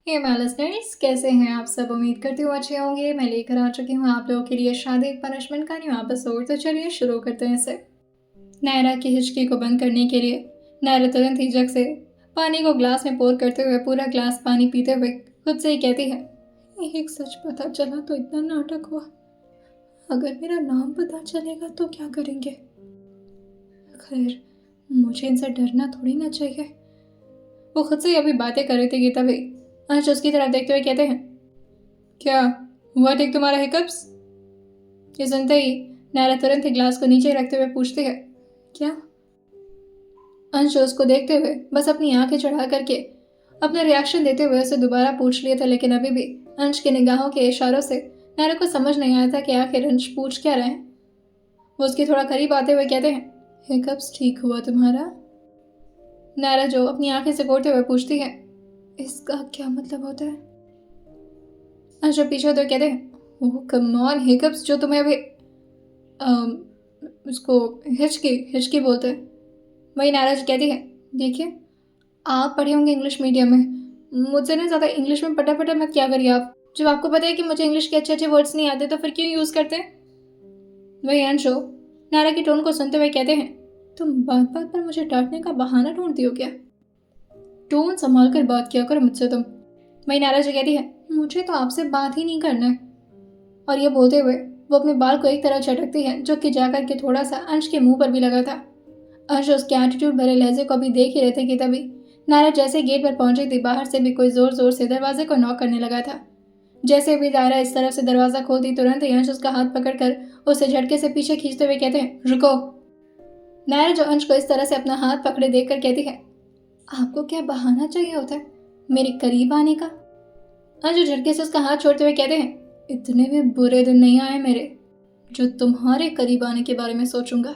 Hey my listeners, कैसे हैं आप सब। उम्मीद करती हूँ अच्छे होंगे। मैं लेकर आ चुकी हूँ आप लोगों के लिए शादी एक पनिशमेंट का न्यू एपिसोड। तो चलिए शुरू करते हैं इसे। नायरा की हिचकी को बंद करने के लिए नायरा तुरंत ही जग से पानी को ग्लास में पोर करते हुए पूरा ग्लास पानी पीते हुए खुद से ही कहती है, एक सच पता चला तो इतना नाटक हुआ, अगर मेरा नाम पता चलेगा तो क्या करेंगे। खैर, मुझे इनसे डरना थोड़ी ना चाहिए। वो खुद से ही अभी बातें कर रही थी कि तभी अंश उसकी तरफ देखते हुए कहते हैं, क्या हुआ ठीक तुम्हारा हिकअप्स। ये सुनते ही नायरा तुरंत ही ग्लास को नीचे रखते हुए पूछती है, क्या। अंश उसको देखते हुए बस अपनी आंखें चढ़ा करके अपना रिएक्शन देते हुए उसे दोबारा पूछ लिया था, लेकिन अभी भी अंश के निगाहों के इशारों से नायरा को समझ नहीं आया था कि आखिर अंश पूछ क्या रहे हैं। वो उसके थोड़ा करीब आते हुए कहते हैं, हिकअप्स ठीक हुआ तुम्हारा। नायरा जो अपनी आंखें सिकोड़ते हुए पूछती है, इसका क्या मतलब होता है। अंश पीछे होते हुए कहते हैं, ओह कम ऑन, हिकअप्स जो तुम्हें अभी उसको हिचकी हिचकी बोलते हैं। वही नायरा जी कहती है, देखिए आप पढ़े होंगे इंग्लिश मीडियम में, मुझसे ना ज़्यादा इंग्लिश में पटा पटा मत क्या करिए आप। जब आपको पता है कि मुझे इंग्लिश के अच्छे अच्छे वर्ड्स नहीं आते तो फिर क्यों यूज़ करते हैं। वही अंशो नायरा की टोन को सुनते हुए कहते हैं, तुम बात बात पर मुझे डांटने का बहाना ढूंढती हो क्या। टोन संभाल कर बात किया करो मुझसे तुम। वही नायरा जी कहती है, मुझे तो आपसे बात ही नहीं करना है। और ये बोलते हुए वो अपने बाल को एक तरह झटकती है जो कि जाकर के थोड़ा सा अंश के मुंह पर भी लगा था। अंश उसके एटीट्यूड भरे लहजे को भी देख ही रहे थे कि तभी नायरा जैसे गेट पर पहुंची थी, बाहर से भी कोई जोर जोर से दरवाजे को नॉक करने लगा था। जैसे भी नायरा इस तरफ से दरवाजा खोलती तुरंत ही अंश उसका हाथ पकड़कर उसे झटके से पीछे खींचते हुए कहते हैं, रुको। नायरा जो अंश को इस तरह से अपना हाथ पकड़े देखकर कहती है, आपको क्या बहाना चाहिए होता है मेरे करीब आने का। अंश झटके से उसका हाथ छोड़ते हुए कहते हैं, इतने भी बुरे दिन नहीं आए मेरे जो तुम्हारे करीब आने के बारे में सोचूंगा।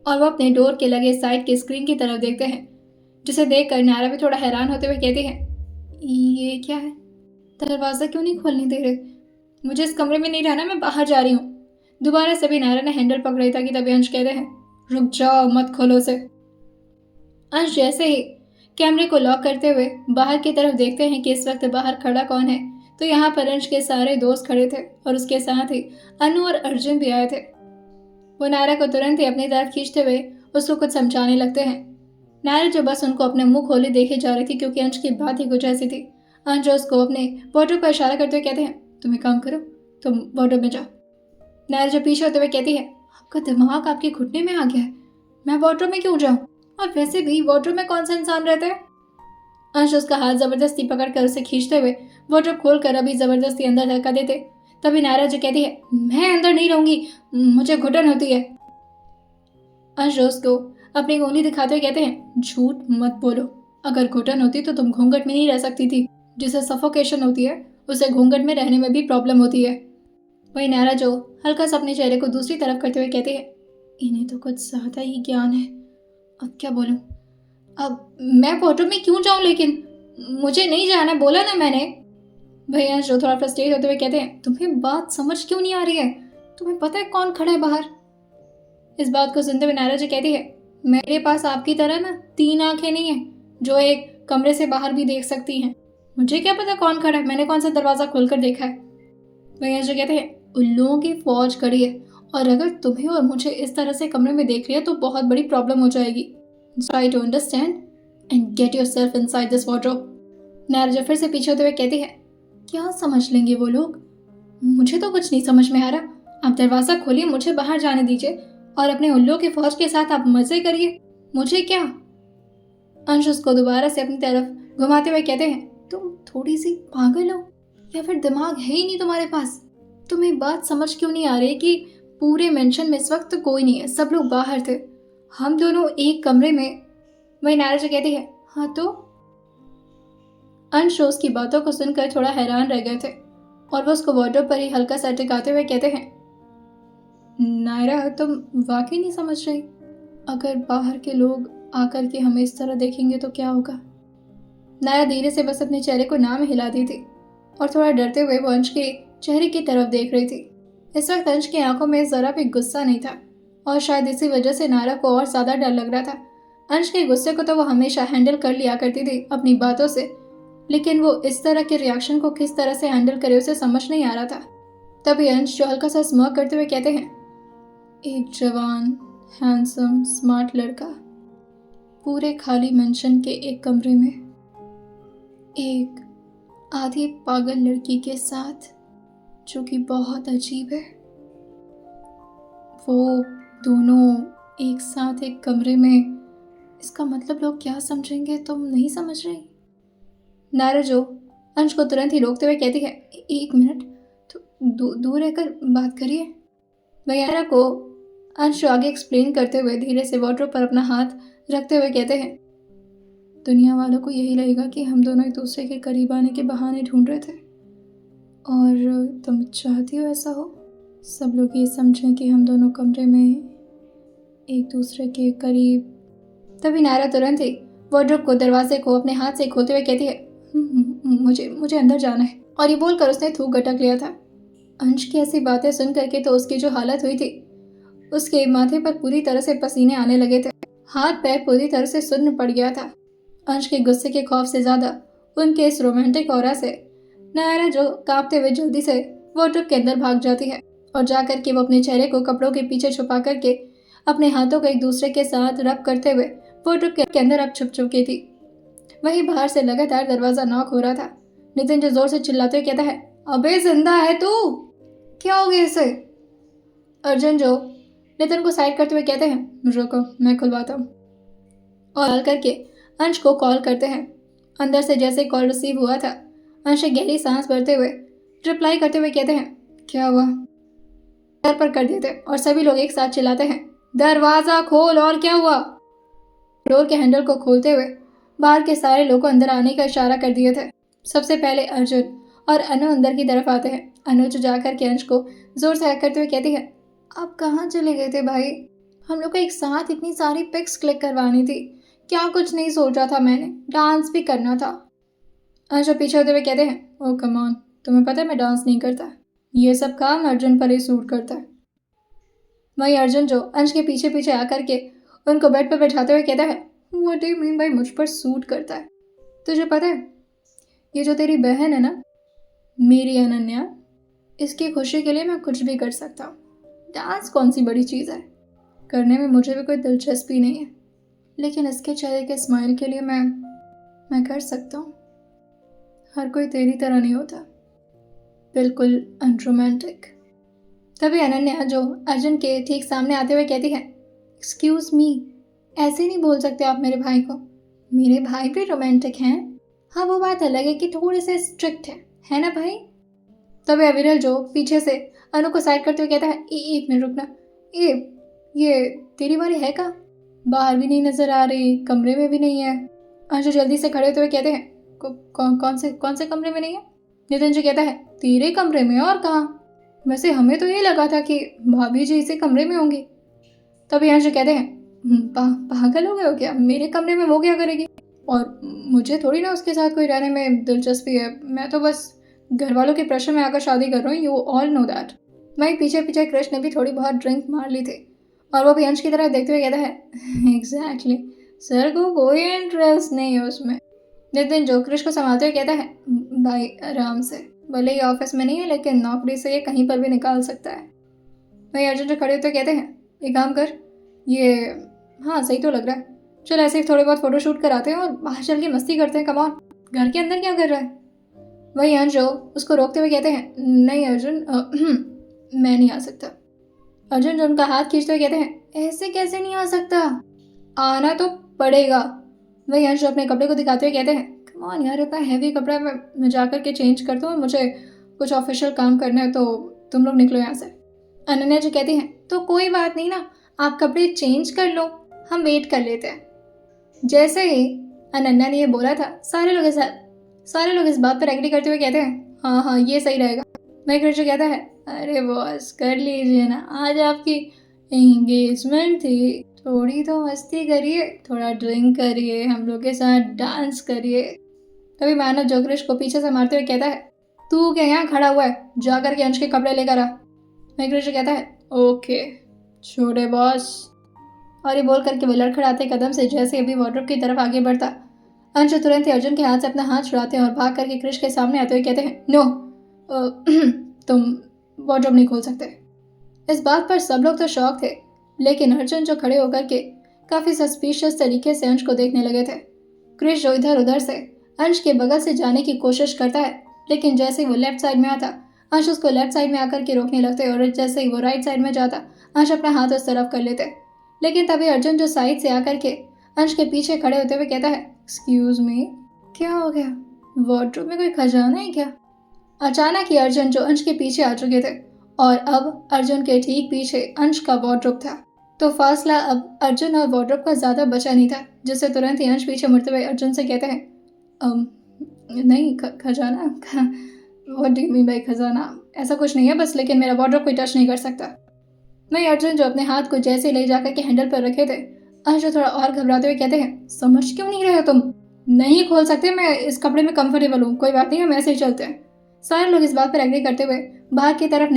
और वो अपने डोर के लगे साइड के स्क्रीन की तरफ देखते हैं, जिसे देखकर नायरा भी थोड़ा हैरान होते हुए कहती है, ये क्या है, दरवाज़ा क्यों नहीं खोलने दे रहे। मुझे इस कमरे में नहीं रहना, मैं बाहर जा रही हूँ। दोबारा से भी नायरा ने हैंडल पकड़ा था कि तभी अंश कहते हैं, रुक जाओ मत खोलो उसे। अंश जैसे ही कैमरे को लॉक करते हुए बाहर की तरफ देखते हैं कि इस वक्त बाहर खड़ा कौन है, तो यहाँ पर अंश के सारे दोस्त खड़े थे और उसके साथ ही अनु और अर्जुन भी आए थे। वो नायरा को तुरंत ही अपनी तरफ खींचते हुए उसको कुछ समझाने लगते हैं। नायरा जो बस उनको अपने मुंह खोले देखे जा रही थी क्योंकि अंश की बात ही कुछ ऐसी थी। अंश उसको अपने वार्डरोब पर इशारा करते हुए कहते हैं, तुम एक काम करो, तुम वार्डरोब में जाओ। नायरा जो पीछे होते हुए कहती है, आपका दिमाग आपके घुटने में आ गया है, मैं वार्डरोब में क्यों जाऊँ, और वैसे भी वार्डरोब में कौन सा इंसान रहता है। अंश उसका हाथ जबरदस्ती पकड़कर उसे खींचते हुए वार्डरोब खोलकर अभी जबरदस्ती अंदर धक्का देते, तभी नायरा जो कहती है, मैं अंदर नहीं रहूंगी, मुझे घुटन होती है। अंश उसको अपनी उंगली दिखाते हुए कहते हैं, झूठ मत बोलो, अगर घुटन होती तो तुम घूंघट में नहीं रह सकती थी। जिसे सफोकेशन होती है उसे घूंघट में रहने में भी प्रॉब्लम होती है। वही नायरा जो हल्का सा अपने चेहरे को दूसरी तरफ करते हुए कहते हैं, इन्हें तो कुछ ज्यादा ही ज्ञान है, अब क्या बोलूं। अब मैं वार्डरोब में क्यों जाऊं, लेकिन मुझे नहीं जाना, बोला ना मैंने। भैया जो थोड़ा फ्रस्ट्रेट होते हुए कहते हैं, तुम्हें बात समझ क्यों नहीं आ रही है, तुम्हें पता है कौन खड़ा है बाहर। इस बात को सुनते हुए नायरा जी कहती है, मेरे पास आपकी तरह ना 3 आंखें नहीं है जो एक कमरे से बाहर भी देख सकती हैं। मुझे क्या पता कौन खड़ा है, मैंने कौन सा दरवाजा खोलकर देखा है। भैया जी कहते हैं, उल्लुओं की फौज खड़ी है और अगर तुम्हें और मुझे इस तरह से कमरे में देख रही है तो बहुत बड़ी प्रॉब्लम हो जाएगी। Try to understand and get yourself inside this wardrobe. Naira जो फिर से पीछे होते हुए कहती है, क्या समझ लेंगे वो लोग, मुझे तो कुछ नहीं समझ में आ रहा। आप दरवाजा खोलिए, मुझे बाहर जाने दीजिए और अपने उल्लू के फौज के साथ आप मजे करिए, मुझे क्या। अंश उसको दोबारा से अपनी तरफ घुमाते हुए कहते हैं, तुम थोड़ी सी पागल हो या फिर दिमाग है ही नहीं तुम्हारे पास। तुम्हें बात समझ क्यों नहीं आ रही कि पूरे मेंशन में इस वक्त कोई नहीं है, सब लोग बाहर थे, हम दोनों एक कमरे में। वही नायरा जो कहती है, हाँ तो। अंश उसकी बातों को सुनकर थोड़ा हैरान रह गए थे और वो उसको वार्डरोब पर ही हल्का सा टिकाते हुए कहते हैं, नायरा तुम वाकई नहीं समझ रही, अगर बाहर के लोग आकर के हमें इस तरह देखेंगे तो क्या होगा। नायरा धीरे से बस अपने चेहरे को ना में हिला दी थी और थोड़ा डरते हुए वो अंश के चेहरे की तरफ देख रही थी। इस वक्त अंश की आंखों में जरा भी गुस्सा नहीं था और शायद इसी वजह से नायरा को और ज्यादा डर लग रहा था। अंश के गुस्से को तो वो हमेशा हैंडल कर लिया करती थी अपनी बातों से, लेकिन वो इस तरह के रिएक्शन को किस तरह से हैंडल करे उसे समझ नहीं आ रहा था। तभी अंश जो हल्का सा स्मर्क करते हुए कहते हैं, एक जवान, हैंडसम, स्मार्ट लड़का पूरे खाली मेंशन के एक कमरे में एक आधी पागल लड़की के साथ, जो कि बहुत अजीब है। वो दोनों एक साथ एक कमरे में, इसका मतलब लोग क्या समझेंगे तुम नहीं समझ रही। नायरा जो अंश को तुरंत ही रोकते हुए कहती है, एक मिनट, तो दूर रहकर बात करिए। नायरा को अंश जो आगे एक्सप्लेन करते हुए धीरे से वार्डरोब पर अपना हाथ रखते हुए कहते हैं, दुनिया वालों को यही लगेगा कि हम दोनों एक दूसरे के करीब आने के बहाने ढूंढ रहे थे, और तुम चाहती हो ऐसा हो, सब लोग ये समझें कि हम दोनों कमरे में एक दूसरे के करीब। तभी नायरा तुरंत ही वार्डरोब को, दरवाजे को अपने हाथ से खोलते हुए कहती है, मुझे अंदर जाना है। और ये बोलकर उसने थूक गटक लिया था। अंश की ऐसी बातें सुन करके तो उसकी जो हालत हुई थी, उसके माथे पर पूरी तरह से पसीने आने लगे थे, हाथ पैर पूरी तरह से सुन्न पड़ गया था। अंश के गुस्से के खौफ से ज्यादा उनके इस रोमांटिक ऑरा से नायरा जो कांपते हुए जल्दी से वार्डरोब के अंदर भाग जाती है और जाकर के वो अपने चेहरे को कपड़ों के पीछे छुपा करके अपने हाथों को एक दूसरे के साथ रब करते हुए वार्डरोब के अंदर अब छुप चुकी थी। वहीं बाहर से लगातार दरवाजा नॉक हो रहा था। नितिन जो जोर से चिल्लाते हुए कहता है, अबे जिंदा है तू, क्या हो गया इसे। अर्जुन जो नितिन को साइड करते हुए कहते हैं, रुको मैं खुलवाता हूँ, और कॉल करके अंश को कॉल करते हैं। अंदर से जैसे कॉल रिसीव हुआ था, अंश एक गहरी सांस भरते हुए रिप्लाई करते हुए कहते हैं, क्या हुआ। घर पर कर देते और सभी लोग एक साथ चिल्लाते हैं, दरवाजा खोल। और क्या हुआ। डोर के हैंडल को खोलते हुए बाहर के सारे लोगों को अंदर आने का इशारा कर दिए थे। सबसे पहले अर्जुन और अनु अंदर की तरफ आते हैं। अनुज जाकर के अंश को जोर से हक करते हुए कहती है, आप कहाँ चले गए थे भाई, हम लोग को एक साथ इतनी सारी पिक्स क्लिक करवानी थी, क्या कुछ नहीं सोचा था मैंने, डांस भी करना था। अंश पीछे होते हुए कहते हैं, ओ कम ऑन, तुम्हें पता है मैं डांस नहीं करता, ये सब काम अर्जुन पर ही सूट करता है। वही अर्जुन जो अंश के पीछे पीछे आकर के उनको बेड पर बैठाते हुए कहता है, व्हाट डू यू मीन भाई मुझ पर सूट करता है। तुझे पता है ये जो तेरी बहन है ना, मेरी अनन्या, इसकी खुशी के लिए मैं कुछ भी कर सकता हूँ। डांस कौन सी बड़ी चीज़ है, करने में मुझे भी कोई दिलचस्पी नहीं है, लेकिन इसके चेहरे के स्माइल के लिए मैं कर सकता हूँ। हर कोई तेरी तरह नहीं होता, बिल्कुल अनरोमांटिक। तभी अनन्या जो अर्जुन के ठीक सामने आते हुए कहती है, एक्सक्यूज मी, ऐसे नहीं बोल सकते आप मेरे भाई को, मेरे भाई भी रोमांटिक हैं। हाँ वो बात अलग है कि थोड़े से स्ट्रिक्ट है ना भाई। तभी अविरल जो पीछे से अनु को साइड करते हुए कहता है, एक मिनट रुकना, ये तेरी वाली है का, बाहर भी नहीं नजर आ रही, कमरे में भी नहीं है। अंशु जल्दी से खड़े होते हुए कहते हैं, कौन से कमरे में नहीं है। नितिन जी कहता है, तेरे कमरे में और कहाँ, वैसे हमें तो ये लगा था कि भाभी जी इसी कमरे में होंगी। तभी अंशु कहते हैं, पागल हो गए हो क्या, मेरे कमरे में वो क्या करेगी, और मुझे थोड़ी ना उसके साथ कोई रहने में दिलचस्पी है, मैं तो बस घर वालों के प्रेशर में आकर शादी कर रहा हूँ, यू ऑल नो दैट। वहीं पीछे पीछे कृष्ण ने भी थोड़ी बहुत ड्रिंक मार ली थी और वो भी अंश की तरफ देखते हुए कहता है, एग्जैक्टली, सर को कोई इंटरेस्ट नहीं है उसमें। नितिन जो कृष्ण को संभालते हुए कहता है, भाई आराम से, भले ही ऑफिस में नहीं है लेकिन नौकरी से ये कहीं पर भी निकाल सकता है। वहीं अर्जुन जो खड़े होते कहते हैं, एक काम कर, ये हाँ सही तो लग रहा है, चल ऐसे ही थोड़े बहुत फोटो शूट कराते हैं और बाहर चल के मस्ती करते हैं, कम ऑन, घर के अंदर क्या कर रहा है। वही अंश जो उसको रोकते हुए कहते हैं, नहीं अर्जुन, मैं नहीं आ सकता। अर्जुन जो उनका हाथ खींचते हुए कहते हैं, ऐसे कैसे नहीं आ सकता, आना तो पड़ेगा। वही अंश अपने कपड़े को दिखाते हुए कहते हैं, कम ऑन यार, इतना हैवी कपड़ा मैं जाकर के चेंज करता हूँ, मुझे कुछ ऑफिशियल काम करना है, तो तुम लोग निकलो यहाँ से। अनन्या जी कहती हैं, तो कोई बात नहीं ना, आप कपड़े चेंज कर लो, हम वेट कर लेते हैं। जैसे ही अनन्या ने ये बोला था, सारे लोग इस बात पर एग्री करते हुए कहते हैं, हाँ ये सही रहेगा। वही कृष्ण कहता है, अरे बॉस कर लीजिए ना, आज आपकी एंगेजमेंट थी, थोड़ी तो मस्ती करिए, थोड़ा ड्रिंक करिए, हम लोग के साथ डांस करिए। तभी मानव जो कृष्ण को पीछे से मारते हुए कहता है, तू क्या यहाँ खड़ा हुआ है, जाकर के अंश के कपड़े लेकर आ। वही कृष्ण कहता है, ओके छोड़े बॉस। और ये बोल करके वो लड़खड़ाते कदम से जैसे अभी वार्डरोब की तरफ आगे बढ़ता, अंश तुरंत ही अर्जुन के हाथ से अपना हाथ छुड़ाते हैं और भाग करके क्रिश के सामने आते हुए कहते हैं, नो, तुम वार्डरोब नहीं खोल सकते। इस बात पर सब लोग तो शॉक थे, लेकिन अर्जुन जो खड़े होकर के काफी सस्पिशियस तरीके से अंश को देखने लगे थे। क्रिश जो इधर उधर से अंश के बगल से जाने की कोशिश करता है, लेकिन जैसे ही वो लेफ्ट साइड में आता, अंश उसको लेफ्ट साइड में आकर के रोकने लगते और जैसे ही वो राइट साइड में जाता, अंश अपना हाथ उस तरफ कर लेते। लेकिन तभी अर्जुन जो साइड से आकर के अंश के पीछे खड़े होते हुए कहता है, एक्सक्यूज मी, क्या हो गया? वार्डरोब में कोई खजाना है क्या? अचानक ही अर्जुन जो अंश के पीछे आ चुके थे और अब अर्जुन के ठीक पीछे अंश का वार्डरोब था, तो फासला अब अर्जुन और वार्डरोब का ज्यादा बचा नहीं था, जिससे तुरंत ही अंश पीछे मुड़ते हुए अर्जुन से कहते हैं, नहीं, खजाना? What do you mean bye खजाना? ऐसा कुछ नहीं है बस, लेकिन मेरा वार्डरोब कोई टच नहीं कर सकता। वहीं अर्जुन जो अपने हाथ को जैसे ले जाकर के हैंडल पर रखे थे, अंश थोड़ा और घबराते हुए कहते हैं, समझ क्यों नहीं रहे हो तुम? नहीं खोल सकते, मैं इस कपड़े में कंफर्टेबल हूँ, कोई बात नहीं, हम ऐसे ही चलते हैं। सारे लोग इस बात पर एग्री करते हुए बाहर की तरफ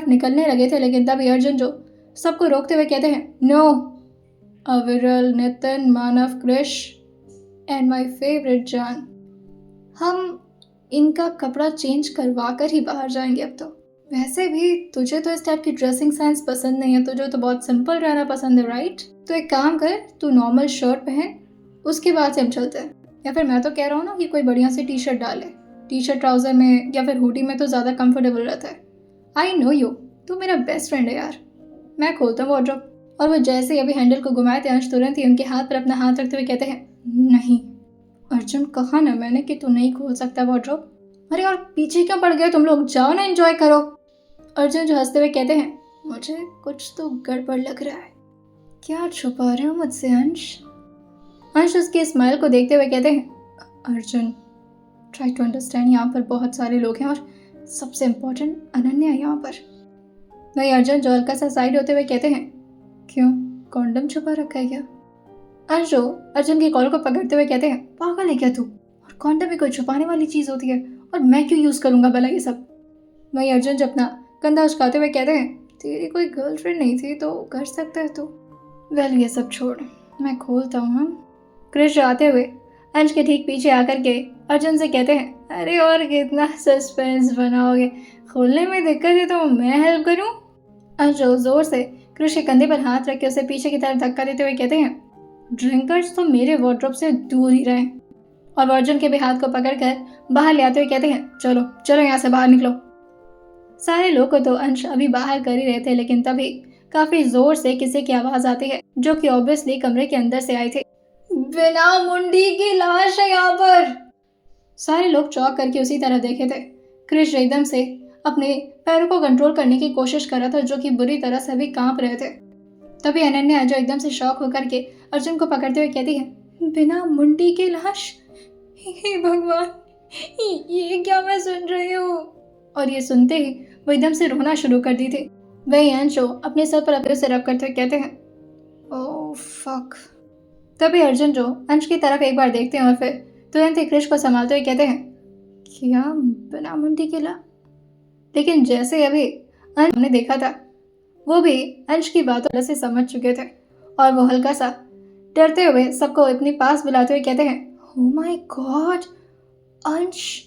निकलने लगे थे, लेकिन तभी अर्जुन जो सबको रोकते हुए कहते हैं, नो, अविरल, नितिन, मानव, क्रिश एंड माय फेवरेट जान, हम इनका कपड़ा चेंज करवा कर ही बाहर जाएंगे अब तो। वैसे भी तुझे तो इस टाइप की ड्रेसिंग सेंस पसंद नहीं है, तुझे तो बहुत सिंपल रहना पसंद है, राइट? तो एक काम कर, तू नॉर्मल शर्ट पहन, उसके बाद से हम चलते हैं। या फिर मैं तो कह रहा हूँ ना कि कोई बढ़िया सी टी शर्ट डाले, टी शर्ट ट्राउजर में या फिर हुडी में तो ज़्यादा कंफर्टेबल रहता है। आई नो यू, तू मेरा बेस्ट फ्रेंड है यार। मैं खोलता हूँ वार्डरोब। और वो जैसे ही अभी हैंडल को घुमाए थे, अंश तुरंत ही उनके हाथ पर अपना हाथ रखते हुए कहते हैं, नहीं अर्जुन, कहा ना मैंने कि तू नहीं खोल सकता वार्डरोब। अरे और पीछे क्यों पड़ गए तुम लोग, जाओ ना, एंजॉय करो। अर्जुन जो हंसते हुए कहते हैं, मुझे कुछ तो गड़बड़ लग रहा है, क्या छुपा रहे हो मुझसे अंश? अंश उसके स्माइल को देखते हुए कहते हैं, अर्जुन ट्राई टू अंडरस्टैंड, यहाँ पर बहुत सारे लोग हैं और सबसे इम्पोर्टेंट अनन्या है यहाँ पर। वही अर्जुन जो हल्का सा साइड होते हुए कहते हैं, क्यों, कॉन्डम छुपा रखा है क्या? अंश जो अर्जुन की कॉल को पकड़ते हुए कहते हैं, पागल है क्या तू? और कॉन्डम भी कोई छुपाने वाली चीज़ होती है, और मैं क्यों यूज़ करूँगा भला ये सब? वही अर्जुन जो अपना कंधा उचकाते हुए कहते हैं, तेरी कोई गर्लफ्रेंड नहीं थी तो कर सकता है तू? वेल ये सब छोड़, मैं खोलता हूँ। हम क्रिश आते हुए अंश के ठीक पीछे आकर के अर्जुन से कहते हैं, अरे और कितना सस्पेंस बनाओगे, खोलने में दिक्कत है तो मैं हेल्प करूँ? अंश जो जोर से क्रिश के कंधे पर हाथ रख के उसे पीछे की तरफ धक्का देते हुए कहते हैं, ड्रिंकर्स तो मेरे वार्डरोब से दूर ही रहें। और अर्जुन के भी हाथ को पकड़कर बाहर ले आते हुए कहते हैं, चलो चलो यहाँ से बाहर निकलो। सारे लोग को तो अंश अभी बाहर कर ही रहे थे, लेकिन तभी काफी जोर से किसी की आवाज आती है, जो कि ऑब्वियसली कमरे के अंदर से आई थी। बिना मुंडी की लाश है यहाँ पर। सारे लोग चौंक करके उसी तरह देखे थे। क्रिश एकदम से अपने पैरों को कंट्रोल करने की कोशिश कर रहा था, जो कि बुरी तरह से भी कांप रहे थे। तभी अनन्या जो एकदम से शॉक होकर के अर्जुन को पकड़ते हुए कहती है, बिना मुंडी की लाश? हे भगवान, ये क्या मैं सुन रही हूँ? और ये सुनते ही वो एकदम से रोना शुरू कर दी थी। वही अंश अपने सर पर अपने से रब करते हुए कहते हैं, ओह फक। तभी अर्जुन जो अंश की तरफ एक बार देखते हैं और फिर तुरंत ही क्रिश को संभालते हुए कहते हैं, क्या बिना मुंडी के ला? लेकिन जैसे अभी अंश ने देखा था, वो भी अंश की बातों से समझ चुके थे और वो हल्का सा डरते हुए सबको अपने पास बुलाते हुए कहते हैं, ओह माय गॉड अंश,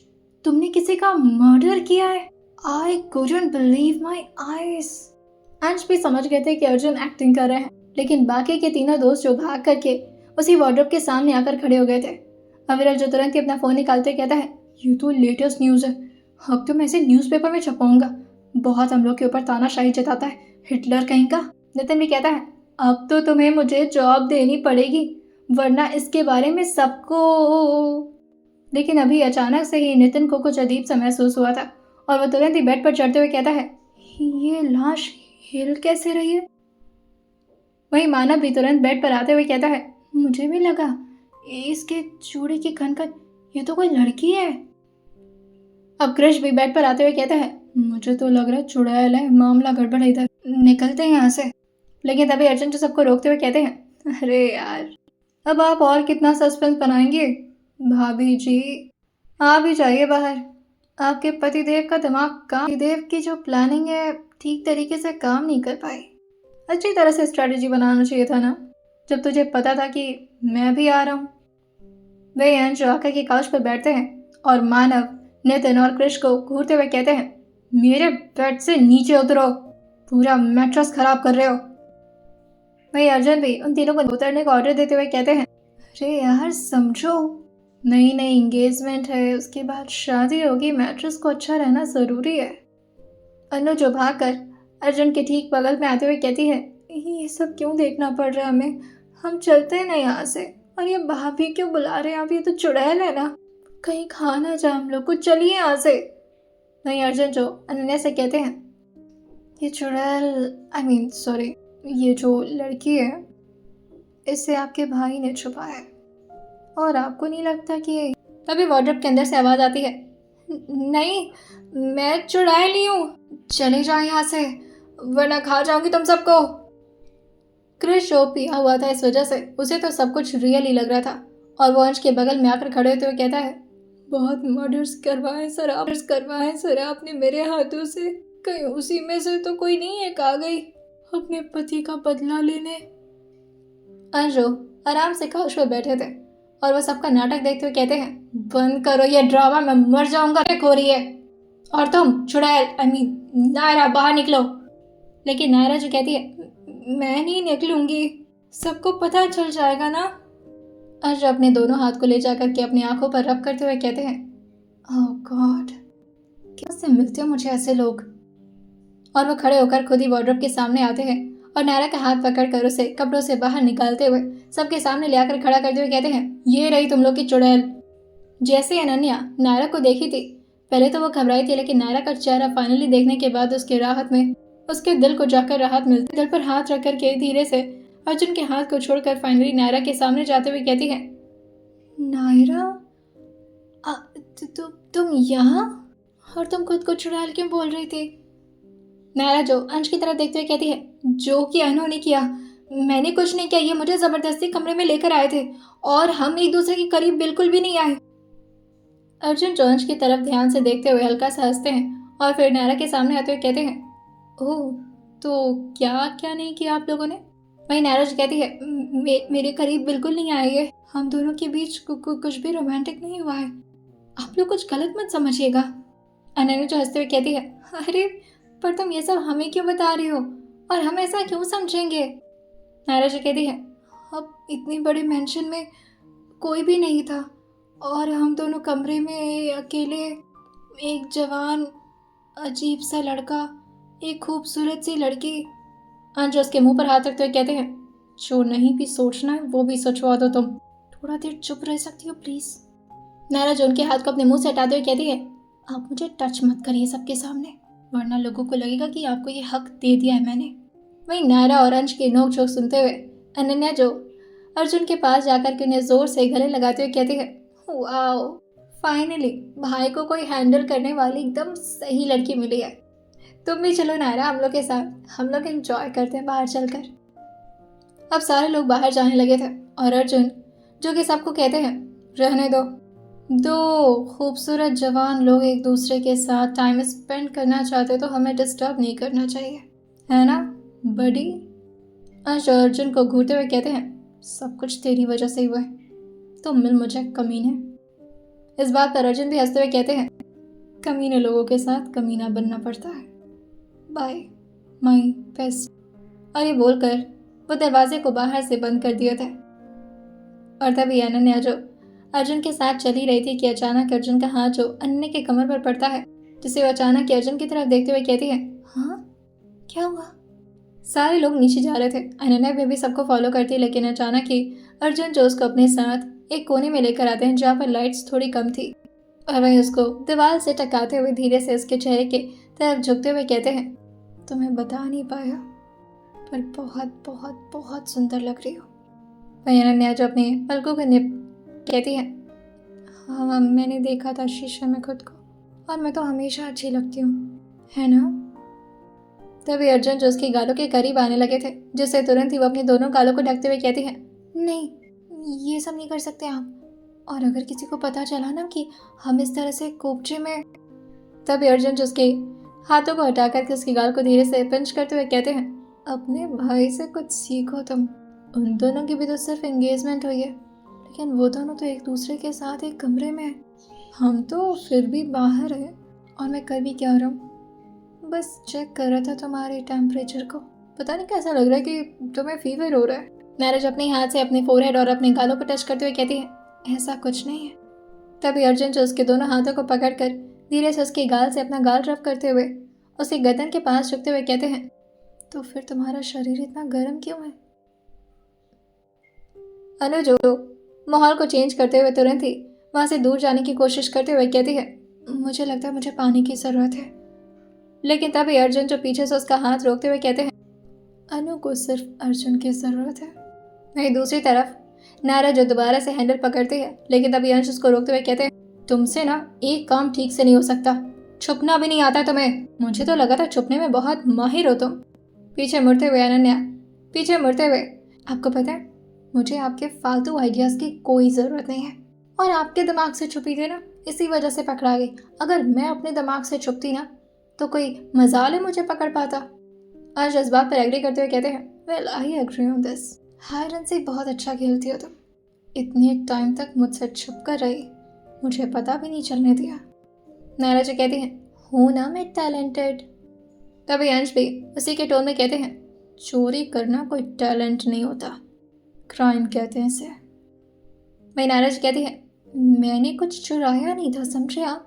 तुमने किसी का मर्डर किया है? I couldn't believe my eyes. अंश भी समझ गए थे कि अर्जुन एक्टिंग कर रहे हैं, लेकिन बाकी के तीनों दोस्त जो भाग करके उसी वार्डरोब के सामने आकर खड़े हो गए थे। अविरल जो तुरंत ही अपना फोन निकालते कहता है, ये तो लेटेस्ट न्यूज़ है, अब तो मैं इसे न्यूज़पेपर में छपाऊंगा, बहुत हम लोग के ऊपर तानाशाही जताता है, हिटलर कहीं का। नितिन भी कहता है, अब तो तुम्हें मुझे जॉब देनी पड़ेगी, वरना इसके बारे में सबको। लेकिन अभी अचानक से ही नितिन को कुछ अजीब सा महसूस हुआ था और वो तुरंत ही बेड पर चढ़ते हुए कहता है, ये लाश हिल कैसे रही है? वहीं मानव भी तुरंत बेड पर आते हुए कहता है, मुझे भी लगा इसके चूड़ी की खनखन, ये तो कोई लड़की है। अब क्रिश भी बेड पर आते हुए कहता है, मुझे तो लग रहा है चुड़ैल है, मामला गड़बड़ है, इधर निकलते हैं यहाँ से। लेकिन तभी अर्जुन जो सबको रोकते हुए कहते हैं, अरे यार अब आप और कितना सस्पेंस बनाएंगे? भाभी जी आप भी जाइए बाहर, आपके पतिदेव का पतिदेव की जो प्लानिंग है ठीक तरीके से काम नहीं कर पाई। अच्छी तरह से स्ट्रेटेजी बनाना चाहिए था ना। जब तुझे पता था कि मैं भी आ रहा हूँ। वे अंश आकर के काउच पर बैठते हैं और मानव, नितिन और कृष को घूरते हुए कहते हैं, मेरे बेड से नीचे उतरो, पूरा मैट्रेस खराब कर रहे हो। वही अर्जुन भी उन तीनों को उतरने का ऑर्डर देते हुए कहते हैं, अरे यार समझो, नई नई एंगेजमेंट है, उसके बाद शादी होगी, मैट्रेस को अच्छा रहना जरूरी है। अनु जो भागकर अर्जुन के ठीक बगल में आते हुए कहती है, ये सब क्यों देखना पड़ रहा है हमें, हम चलते हैं ना यहाँ से। और ये भाभी क्यों बुला रहे हैं, आप ये तो चुड़ैल है ना, कहीं खा ना जाए हम लोग को, चलिए यहाँ से। नहीं अर्जुन जो अनन्या से कहते हैं, ये चुड़ैल सॉरी, ये जो लड़की है इसे आपके भाई ने छुपाया है और आपको नहीं लगता कि। तभी वार्डरोब के अंदर से आवाज आती है, नहीं मैं चुड़ैल नहीं हूँ, चले जाओ यहाँ से वरना खा जाऊंगी तुम सबको। क्रिश जो पिया हुआ था इस वजह से उसे तो सब कुछ रियल ही लग रहा था और वो अंश के बगल में आकर खड़े होते हुए कहता है, बहुत मर्डर्स करवाए सर आपने मेरे हाथों से, कहीं उसी में से तो कोई नहीं एक आ गई अपने पति का बदला लेने। अंशु आराम से काउच पर बैठे थे और वो सबका नाटक देखते हुए कहते हैं, बंद करो ये ड्रामा, मैं मर जाऊंगा हो रही है। और तुम चुड़ैल नायरा बाहर निकलो। लेकिन नायरा जो कहती है, मैं नहीं निकलूंगी, सबको पता चल जाएगा ना। अर्ज अपने दोनों हाथ को ले जाकर के अपनी आंखों पर रब करते हुए कहते हैं, ओह गॉड, कैसे मिलते हो मुझे ऐसे लोग। और वो खड़े होकर खुद ही वार्डरोब के सामने आते हैं और नायरा का हाथ पकड़कर उसे कपड़ों से बाहर निकालते हुए सबके सामने ले आकर खड़ा करते हुए कहते हैं, ये रही तुम लोग की चुड़ैल। जैसे अनन्या नायरा को देखी थी, पहले तो वो घबराई थी, लेकिन नायरा का चेहरा फाइनली देखने के बाद उसके राहत में उसके दिल को जाकर राहत मिलती। दिल पर हाथ रख करके धीरे से अर्जुन के हाथ को छोड़कर फाइनली नायरा के सामने जाते हुए कहती है, नायरा तुम यहाँ, और तुम खुद को चुड़ैल क्यों बोल रही थी। नायरा जो अंश की तरफ देखते हुए कहती है, जो कि अनु ने किया, मैंने कुछ नहीं किया, ये मुझे जबरदस्ती कमरे में लेकर आए थे और हम एक दूसरे के करीब बिल्कुल भी नहीं आए। अर्जुन जो अंश की तरफ ध्यान से देखते हुए हल्का सा हंसते हैं और फिर नायरा के सामने आते हुए कहते हैं, ओह तो क्या क्या नहीं किया आप लोगों ने। वही नायरा जो कहती है, मेरे करीब बिल्कुल नहीं आए है, हम दोनों के बीच कुछ भी रोमांटिक नहीं हुआ है, आप लोग कुछ गलत मत समझिएगा। अनन्या जो हंसते हुए कहती है, अरे पर तुम ये सब हमें क्यों बता रही हो और हम ऐसा क्यों समझेंगे। नायरा जो कहती है, अब इतनी बड़ी मेंशन में कोई भी नहीं था और हम दोनों कमरे में अकेले, एक जवान अजीब सा लड़का, एक खूबसूरत सी लड़की। अंश उसके मुंह पर हाथ रखते हुए कहते हैं, जो नहीं भी सोचना है वो भी सोचवा दो तुम, थोड़ा देर चुप रह सकती हो प्लीज। नायरा जो उनके हाथ को अपने मुंह से हटाते हुए कहती है, आप मुझे टच मत करिए सबके सामने, वरना लोगों को लगेगा कि आपको ये हक दे दिया है मैंने। वहीं नायरा और अंश की नोक झोंक सुनते हुए अनन्या जो अर्जुन के पास जाकर के उन्हें जोर से गले लगाते हुए कहती है, वाओ फाइनली भाई को कोई हैंडल करने वाली एकदम सही लड़की मिली है। तुम भी चलो नायरा हम लोग के साथ, हम लोग एंजॉय करते हैं बाहर चलकर। अब सारे लोग बाहर जाने लगे थे और अर्जुन जो कि सबको कहते हैं, रहने दो, दो खूबसूरत जवान लोग एक दूसरे के साथ टाइम स्पेंड करना चाहते तो हमें डिस्टर्ब नहीं करना चाहिए, है ना बडी। अंश अर्जुन को घूरते हुए कहते हैं, सब कुछ तेरी वजह से ही हुआ है, तो मिल मुझे कमीने। इस बात पर अर्जुन भी हंसते हुए कहते हैं, कमीने लोगों के साथ कमीना बनना पड़ता है, बाय माय बेस्ट। और ये बोलकर वो दरवाजे को बाहर से बंद कर दिया था। और तभी अनन्या जो अर्जुन के साथ चली रही थी कि अचानक अर्जुन का हाथ जो अनन्या के कमर पर पड़ता है, जिसे वो अचानक अर्जुन की तरफ देखते हुए कहती है, हाँ क्या हुआ। सारे लोग नीचे जा रहे थे, अनन्या भी सबको फॉलो करती है, लेकिन अचानक ही अर्जुन जो उसको अपने साथ एक कोने में लेकर आते हैं जहाँ पर लाइट्स थोड़ी कम थी और वहीं उसको दीवार से टकराते हुए धीरे से उसके चेहरे के तरफ झुकते हुए कहते हैं, तुम्हें बता नहीं पाया पर बहुत बहुत बहुत सुंदर लग रही हो। वहीं अनन्या जो अपने पलकों को निप कहती है, हाँ मैंने देखा था शीशे में खुद को और मैं तो हमेशा अच्छी लगती हूँ, है ना। तभी अर्जुन जो उसके गालों के करीब आने लगे थे, जिससे तुरंत ही वो अपने दोनों गालों को ढकते हुए कहती है, नहीं ये सब नहीं कर सकते आप, और अगर किसी को पता चला ना कि हम इस तरह से कोपचे में। तभी अर्जुन जो उसके हाथों को हटा करके उसके गाल को धीरे से पिंच करते हुए कहते हैं, अपने भाई से कुछ सीखो तुम, उन दोनों की भी तो सिर्फ एंगेजमेंट हुई है, लेकिन वो दोनों तो एक दूसरे के साथ एक कमरे में हैं। हम तो फिर भी बाहर हैं। और मैं कर भी क्या रहा हूँ, बस चेक कर रहा था तुम्हारे टेम्परेचर को। पता नहीं कैसा लग रहा है कि तुम्हें फीवर हो रहा है। नीरज अपने हाथ से अपने फोरहेड और अपने गालों को टच करते हुए कहती है, ऐसा कुछ नहीं है। तभी अर्जुन जो उसके दोनों हाथों को पकड़कर धीरे से उसके गाल से अपना गाल रब करते हुए उसके गर्दन के पास झुकते हुए कहते हैं, तो फिर तुम्हारा शरीर इतना गर्म क्यों है? अनुज माहौल को चेंज करते हुए तुरंत ही वहां से दूर जाने की कोशिश करते हुए कहती है, मुझे लगता है मुझे पानी की ज़रूरत है। लेकिन तभी अर्जुन जो पीछे से उसका हाथ रोकते हुए कहते हैं, अनु को सिर्फ अर्जुन की ज़रूरत है। वहीं दूसरी तरफ नायरा जो दोबारा से हैंडल पकड़ती है, लेकिन तभी अंश उसको रोकते हुए कहते हैं, तुमसे ना एक काम ठीक से नहीं हो सकता, छुपना भी नहीं आता तुम्हें। मुझे तो लगा था छुपने में बहुत माहिर हो तुम। पीछे मुड़ते हुए अनन्या पीछे मुड़ते हुए, आपको पता है मुझे आपके फालतू आइडियाज़ की कोई ज़रूरत नहीं है, और आपके दिमाग से छुपी थी ना, इसी वजह से पकड़ा गई। अगर मैं अपने दिमाग से छुपती ना तो कोई मजाल है मुझे पकड़ पाता। अंश इस बात पर एग्री करते हुए कहते हैं, well I agree on this. Hi रंसी, बहुत अच्छा खेलती हो तुम। इतने टाइम तक मुझसे छुप कर रही, मुझे पता भी नहीं चलने दिया। नायरा जी कहती हैं, हूँ ना मैं टैलेंटेड। तभी अंश भी उसी के टोन में कहते हैं, चोरी करना कोई टैलेंट नहीं होता, क्राइम कहते हैं इसे। वही नायरा जी कहती है, मैंने कुछ चुराया नहीं था, समझे आप?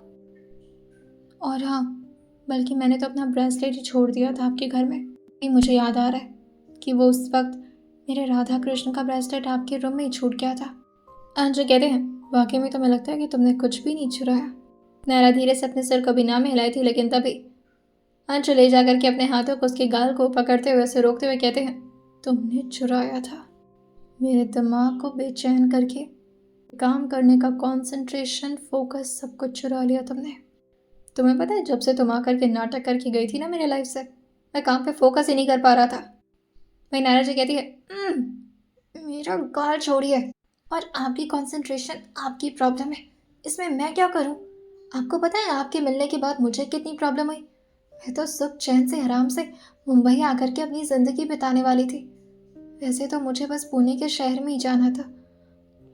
और हाँ, बल्कि मैंने तो अपना ब्रेसलेट ही छोड़ दिया था आपके घर में। मुझे याद आ रहा है कि वो उस वक्त मेरे राधा कृष्ण का ब्रेसलेट आपके रूम में ही छूट गया था। अंजू कहते हैं, वाकई में तुम्हें लगता है कि तुमने कुछ भी नहीं चुराया? नायरा धीरे से अपने सिर को भी ना में हिलाई थी, लेकिन तभी अंजू ले जाकर के अपने हाथों को उसके गाल को पकड़ते हुए उसे रोकते हुए कहते हैं, तुमने चुराया था। मेरे दिमाग को बेचैन करके काम करने का कंसंट्रेशन, फोकस सब कुछ चुरा लिया तुमने। तुम्हें पता है, जब से तुम आकर के नाटक करके गई थी ना मेरे लाइफ से, मैं काम पे फोकस ही नहीं कर पा रहा था। वही नायरा जी कहती है, मेरा गाल छोड़िए, और आपकी कंसंट्रेशन आपकी प्रॉब्लम है, इसमें मैं क्या करूं? आपको पता है आपके मिलने के बाद मुझे कितनी प्रॉब्लम हुई? मैं तो सुख चैन से आराम से मुंबई आकर के अपनी ज़िंदगी बिताने वाली थी। वैसे तो मुझे बस पुणे के शहर में ही जाना था,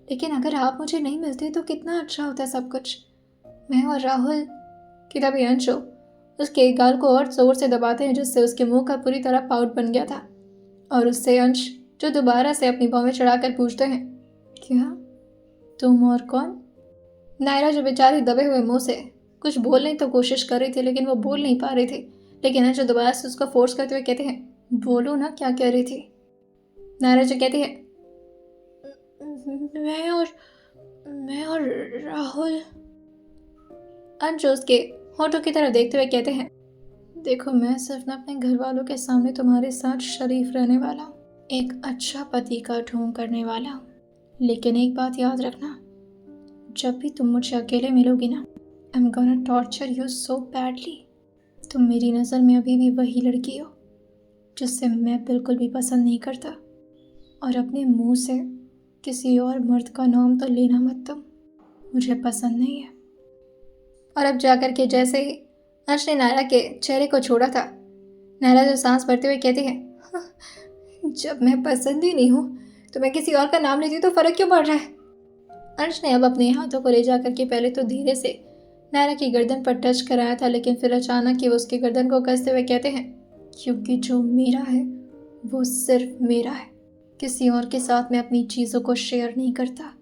लेकिन अगर आप मुझे नहीं मिलते तो कितना अच्छा होता सब कुछ। मैं और राहुल की तभी अंशु उसके गाल को और जोर से दबाते हैं, जिससे उसके मुंह का पूरी तरह पाउट बन गया था। और उससे अंश जो दोबारा से अपनी बाहों में चढ़ाकर पूछते हैं, क्या तुम और कौन? नायरा जो बेचारी दबे हुए मुंह से कुछ बोलने तो कोशिश कर रही थी, लेकिन वो बोल नहीं पा रही थी। लेकिन अंशु दोबारा से उसको फोर्स करते हुए कहते हैं, बोलो ना, क्या कह रही थी? नायरा जो कहती है, मैं और राहुल। अंशु उसके होठों की तरफ देखते हुए कहते हैं, देखो मैं सिर्फ ना अपने घर वालों के सामने तुम्हारे साथ शरीफ रहने वाला हूँ, एक अच्छा पति का ढोंग करने वाला हूँ। लेकिन एक बात याद रखना, जब भी तुम मुझे अकेले मिलोगी ना, I am gonna torture you so badly. तुम मेरी नज़र में अभी भी वही लड़की हो जिससे मैं बिल्कुल भी पसंद नहीं करता, और अपने मुंह से किसी और मर्द का नाम तो लेना मत तुम, मुझे पसंद नहीं है। और अब जाकर के जैसे ही अंश ने नायरा के चेहरे को छोड़ा था, नायरा जो सांस भरते हुए कहती है, जब मैं पसंद ही नहीं हूँ तो मैं किसी और का नाम लेती हूँ तो फर्क क्यों पड़ रहा है? अंश ने अब अपने हाथों को ले जाकर के पहले तो धीरे से नायरा की गर्दन पर टच कराया था, लेकिन फिर अचानक ही वो उसकी गर्दन को कसते हुए कहते हैं, क्योंकि जो मेरा है वो सिर्फ मेरा है, किसी और के साथ मैं अपनी चीज़ों को शेयर नहीं करता।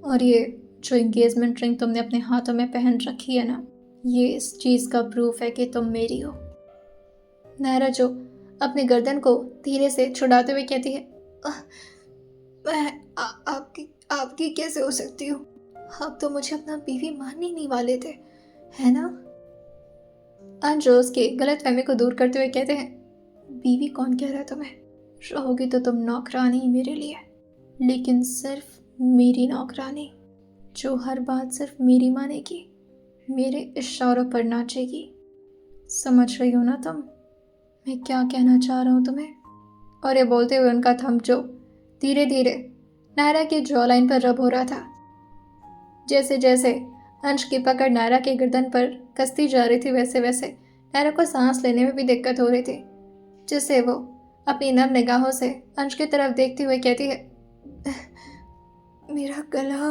और ये जो एंगेजमेंट रिंग तुमने अपने हाथों में पहन रखी है ना, ये इस चीज़ का प्रूफ है कि तुम मेरी हो। नायरा जो अपने गर्दन को धीरे से छुड़ाते हुए कहती है, मैं आपकी कैसे हो सकती हूँ? आप तो मुझे अपना बीवी मान ही नहीं वाले थे, है ना? अंश उसके गलतफहमी को दूर करते हुए कहते हैं, बीवी कौन कह रहा है तुम्हें? रहोगी तो तुम नौकरानी मेरे लिए, लेकिन सिर्फ मेरी नौकरानी, जो हर बात सिर्फ मेरी मानेगी, मेरे इशारों पर नाचेगी। समझ रही हो ना तुम मैं क्या कहना चाह रहा हूँ तुम्हें? और ये बोलते हुए उनका थंब जो धीरे धीरे नायरा के जॉ लाइन पर रब हो रहा था। जैसे जैसे अंश की पकड़ नायरा के गर्दन पर कसती जा रही थी, वैसे वैसे नायरा को सांस लेने में भी दिक्कत हो रही थी, जिससे वो अपनी नम निगाहों से अंश की तरफ देखते हुए कहती है, मेरा गला।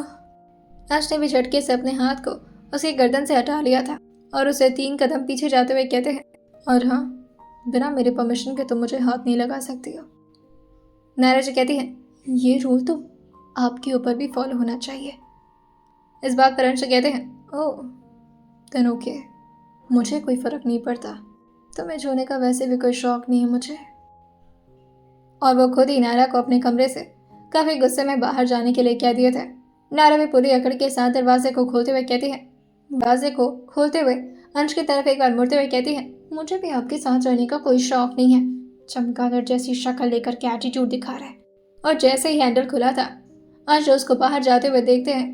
अंश ने भी झटके से अपने हाथ को उसकी गर्दन से हटा लिया था और उसे 3 कदम पीछे जाते हुए कहते हैं, और हाँ, बिना मेरे परमिशन के तुम मुझे हाथ नहीं लगा सकती हो। नायरा जी कहती है, ये रूल तो आपके ऊपर भी फॉलो होना चाहिए। इस बात पर अंश कहते हैं, ओह देन ओके, मुझे कोई फर्क नहीं पड़ता, तुम्हें छूने का वैसे भी कोई शौक नहीं है मुझे। और वो खुद ही नायरा को अपने कमरे से काफी गुस्से में बाहर जाने के लिए कह दिए थे। नायरा भी पूरी अकड़ के साथ दरवाजे को खोलते हुए कहती है, दरवाजे को खोलते हुए अंश की तरफ एक बार मुड़ते हुए कहती है, मुझे भी आपके साथ रहने का कोई शौक नहीं है, चमगादड़ जैसी शक्ल लेकर के एटीट्यूड दिखा रहा है। और जैसे ही हैंडल खुला था, अंश उसको बाहर जाते हुए देखते हैं